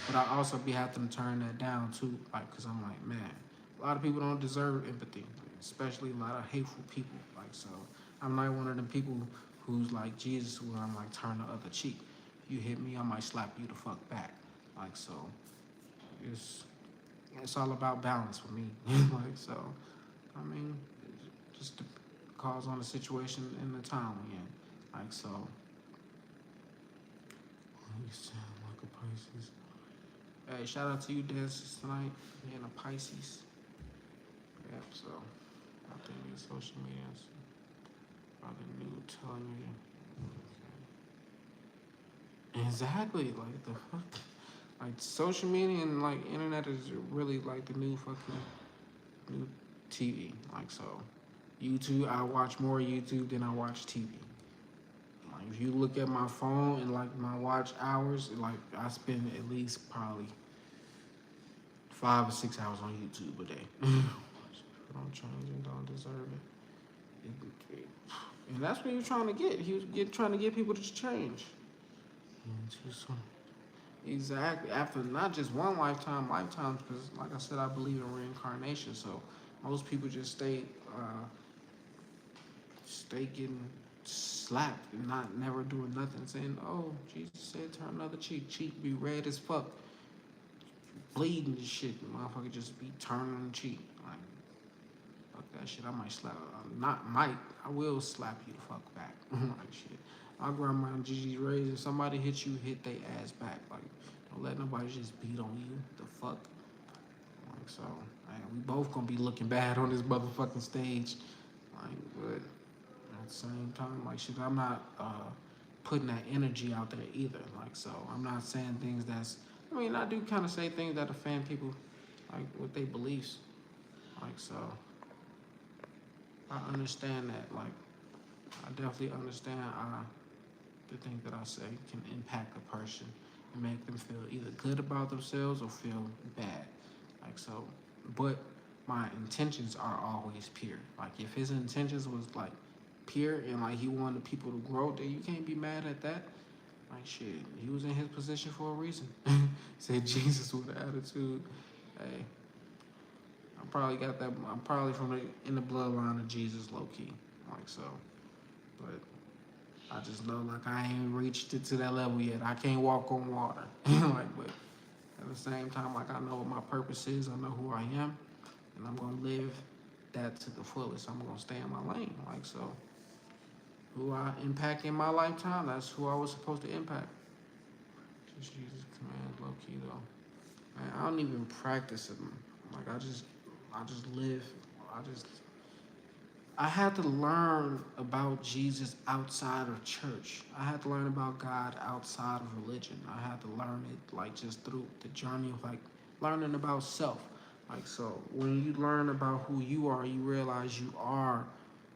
But I also be having to turn that down too, like, cause I'm like, man, a lot of people don't deserve empathy, especially a lot of hateful people. Like, so I'm not one of them people who's like Jesus, who I'm like turn the other cheek. You hit me, I might slap you the fuck back. Like, so it's it's all about balance for me. Like, so I mean, just calls on the situation and the time we in. Like, so you sound like a Pisces. Hey, shout out to you dancers tonight, being a Pisces. Yep, so I think it's social media is probably new television. Okay. Exactly, like the fuck, like social media and like internet is really like the new fucking new TV. Like, so YouTube, I watch more YouTube than I watch TV. Like, if you look at my phone and like my watch hours, like I spend at least probably 5 or 6 hours on YouTube a day. Don't change and don't deserve it. And that's what he was trying to get. He was trying to get people to change. Exactly. After not just one lifetime, lifetimes, because like I said, I believe in reincarnation. So most people just stay getting slapped and not never doing nothing, saying, "Oh, Jesus said turn another cheek. Cheek be red as fuck, bleeding and shit." The motherfucker just be turning the cheek. Like, fuck that shit. I might slap. Not might. I will slap you the fuck back. Like, shit. My grandma and Gigi's raised. If somebody hits you, hit they ass back. Like, don't let nobody just beat on you. The fuck. Like, so, man, we both gonna be looking bad on this motherfucking stage. Like, but at the same time, like, shit, I'm not putting that energy out there either. Like, so I'm not saying things that's. I mean, I do kind of say things that offend people, like with their beliefs. Like, so I understand that. Like, I definitely understand the things that I say can impact a person and make them feel either good about themselves or feel bad. Like, so, but my intentions are always pure. Like, if his intentions was like pure and like he wanted people to grow, then you can't be mad at that. Like, shit, he was in his position for a reason. Said Jesus with an attitude. Hey, I probably got that. I'm probably in the bloodline of Jesus, low key. Like, so, but I just know like I ain't reached it to that level yet. I can't walk on water. Like, but at the same time, like I know what my purpose is, I know who I am, and I'm gonna live that to the fullest. I'm gonna stay in my lane. Like so, who I impact in my lifetime, that's who I was supposed to impact. Just Jesus' command, low key though. Man, I don't even practice it. Like I just live. I just I had to learn about Jesus outside of church. I had to learn about God outside of religion. I had to learn it like just through the journey of like learning about self. Like so when you learn about who you are, you realize you are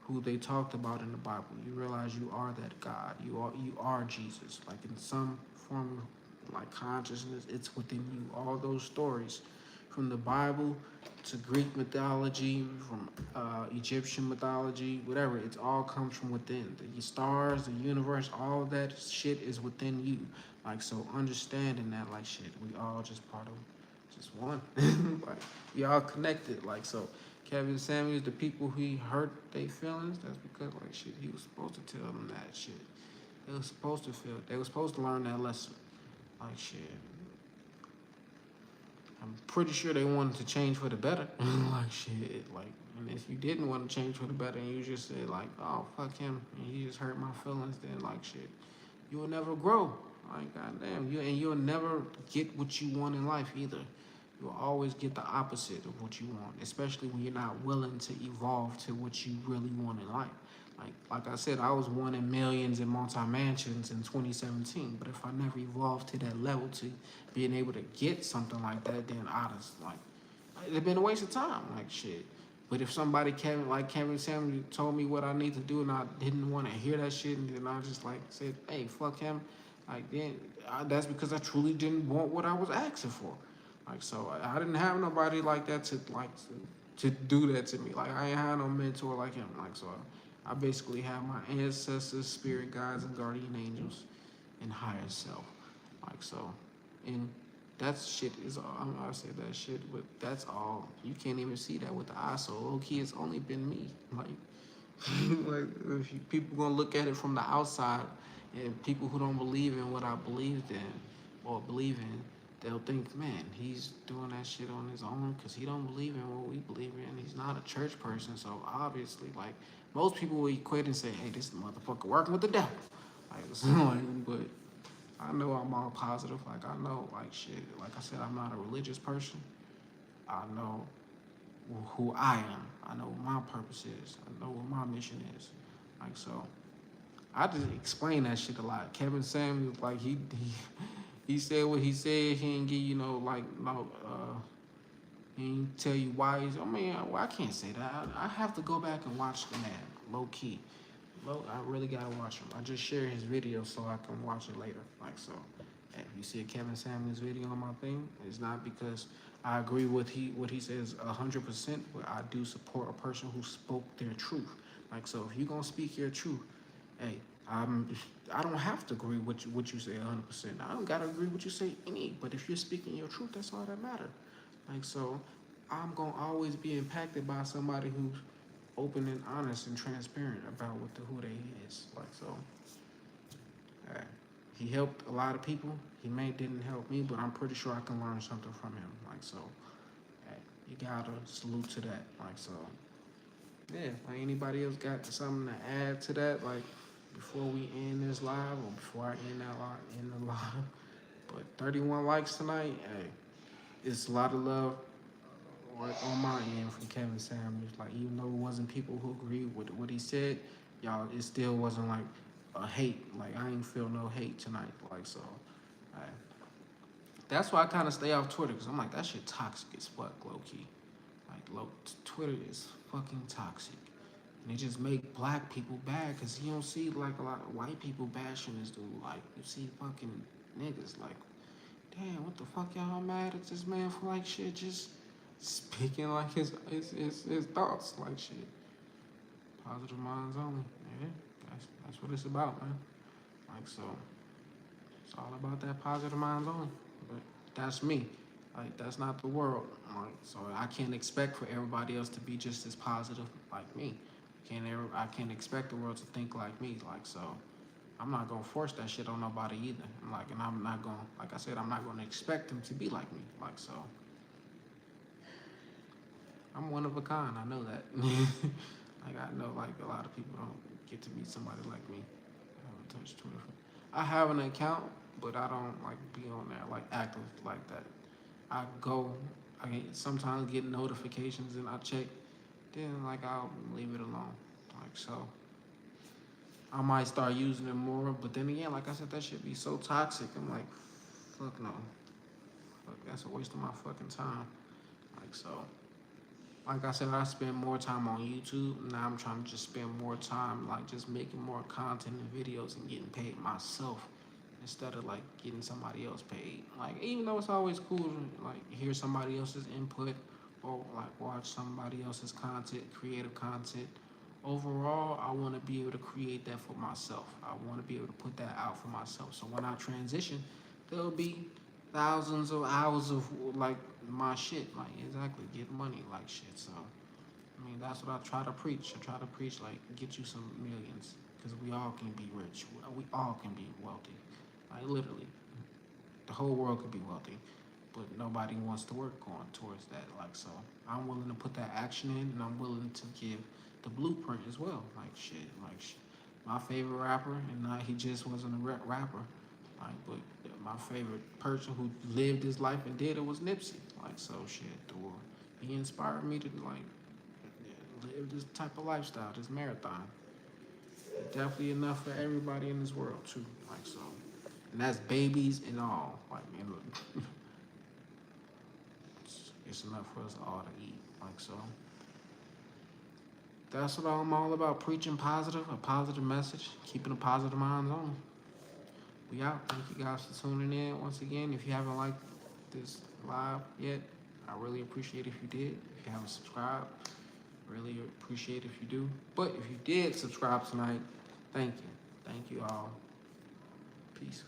who they talked about in the Bible. You realize you are that God. You are Jesus. Like in some form of like consciousness, it's within you. All those stories from the Bible to Greek mythology, from Egyptian mythology, whatever. It all comes from within. The stars, the universe, all of that shit is within you. Like so, understanding that, like shit, we all just part of just one. Like we all connected. Like so, Kevin Samuels, the people who he hurt their feelings, that's because like shit, he was supposed to tell them that shit. They was supposed to feel. They were supposed to learn that lesson. Like shit. I'm pretty sure they wanted to change for the better. Like shit, like, and if you didn't want to change for the better, and you just said like, oh fuck him, and he just hurt my feelings, then like shit, you will never grow. Like goddamn, you'll never get what you want in life either. You'll always get the opposite of what you want, especially when you're not willing to evolve to what you really want in life. Like I said, I was wanting millions and multi mansions in 2017, but if I never evolved to that level to being able to get something like that, then I'd have like it'd been a waste of time. Like shit. But if somebody came like Kevin Samuel told me what I need to do and I didn't want to hear that shit, and then I just like said, hey, fuck him. Like then that's because I truly didn't want what I was asking for. Like so, I didn't have nobody like that to do that to me. Like I ain't had no mentor like him. Like so, I basically have my ancestors, spirit guides, and guardian angels, and higher self. Like so, and that shit is all. I said that shit, but that's all. You can't even see that with the eye. So low key, it's only been me. Like, like if people gonna look at it from the outside, and people who don't believe in what I believed in or believe in, they'll think, man, he's doing that shit on his own because he don't believe in what we believe in. He's not a church person, so obviously, like most people will equate and say, hey, this motherfucker working with the devil. Like, so, like, but I know I'm all positive. Like I know, like shit. Like I said, I'm not a religious person. I know who I am. I know what my purpose is. I know what my mission is. Like so, I just explain that shit a lot. Kevin Samuels, like he said what he said. He ain't give you no like no. He ain't tell you why he's. I mean, well, I can't say that. I have to go back and watch the man, low key. I really gotta watch him. I just share his video so I can watch it later. Like so, if you see a Kevin Samuels video on my thing, it's not because I agree with what he says 100%, but I do support a person who spoke their truth. Like so, if you gonna speak your truth, hey, I don't have to agree with what you say 100%. I don't gotta agree with what you say any. But if you're speaking your truth, that's all that matters. Like so, I'm gonna always be impacted by somebody who's open and honest and transparent about who they is. Like so, uh, he helped a lot of people. He may didn't help me, but I'm pretty sure I can learn something from him. Like so, you gotta salute to that. Like so, yeah. Like anybody else got something to add to that? Like before we end this live or before I end the live. But 31 likes tonight. Hey, it's a lot of love on my end from Kevin Samuels. Like even though it wasn't people who agreed with what he said, y'all, it still wasn't like a hate. Like I ain't feel no hate tonight. Like so, I, that's why I kind of stay off Twitter because I'm like that shit toxic as fuck, low key. Like Twitter is fucking toxic, and it just make black people bad because you don't see like a lot of white people bashing this dude. Like you see fucking niggas like, damn, what the fuck y'all mad at this man for like shit just speaking like his thoughts like shit. Positive minds only. Yeah, that's what it's about, man. Like so, it's all about that positive minds only. But that's me. Like that's not the world. Like so, I can't expect for everybody else to be just as positive like me. I can't expect the world to think like me. Like so, I'm not gonna force that shit on nobody either. Like, and I'm not gonna, like I said, I'm not gonna expect them to be like me. Like, so I'm one of a kind. I know that. Like, I know, like, a lot of people don't get to meet somebody like me. I haven't touched Twitter. I have an account, but I don't like be on there like active like that. I go, I sometimes get notifications and I check. Then like I'll leave it alone. Like so, I might start using it more. But then again, like I said, that should be so toxic. I'm like, fuck no, fuck that's a waste of my fucking time. Like so. Like I said, I spend more time on YouTube. Now I'm trying to just spend more time, like just making more content and videos and getting paid myself instead of like getting somebody else paid. Like even though it's always cool to like hear somebody else's input or like watch somebody else's content, creative content. Overall, I want to be able to create that for myself. I want to be able to put that out for myself. So when I transition, there'll be thousands of hours of like my shit, like exactly get money like shit. So I mean that's what I try to preach. I try to preach like get you some millions because we all can be rich. We all can be wealthy. Like literally, the whole world could be wealthy, but nobody wants to work on towards that. Like so, I'm willing to put that action in, and I'm willing to give the blueprint as well. Like shit, my favorite rapper, and not he just wasn't a rapper. Like, but my favorite person who lived his life and did it was Nipsey. Like, so shit, or he inspired me to like live this type of lifestyle, this marathon. Definitely enough for everybody in this world too. Like so, and that's babies and all. Like, man, look, it's enough for us all to eat. Like so, that's what I'm all about. Preaching positive, a positive message, keeping a positive mind on. We out. Thank you guys for tuning in once again. If you haven't liked this live yet, I really appreciate if you did. If you haven't subscribed, really appreciate if you do. But if you did subscribe tonight, thank you. Thank you all. Peace.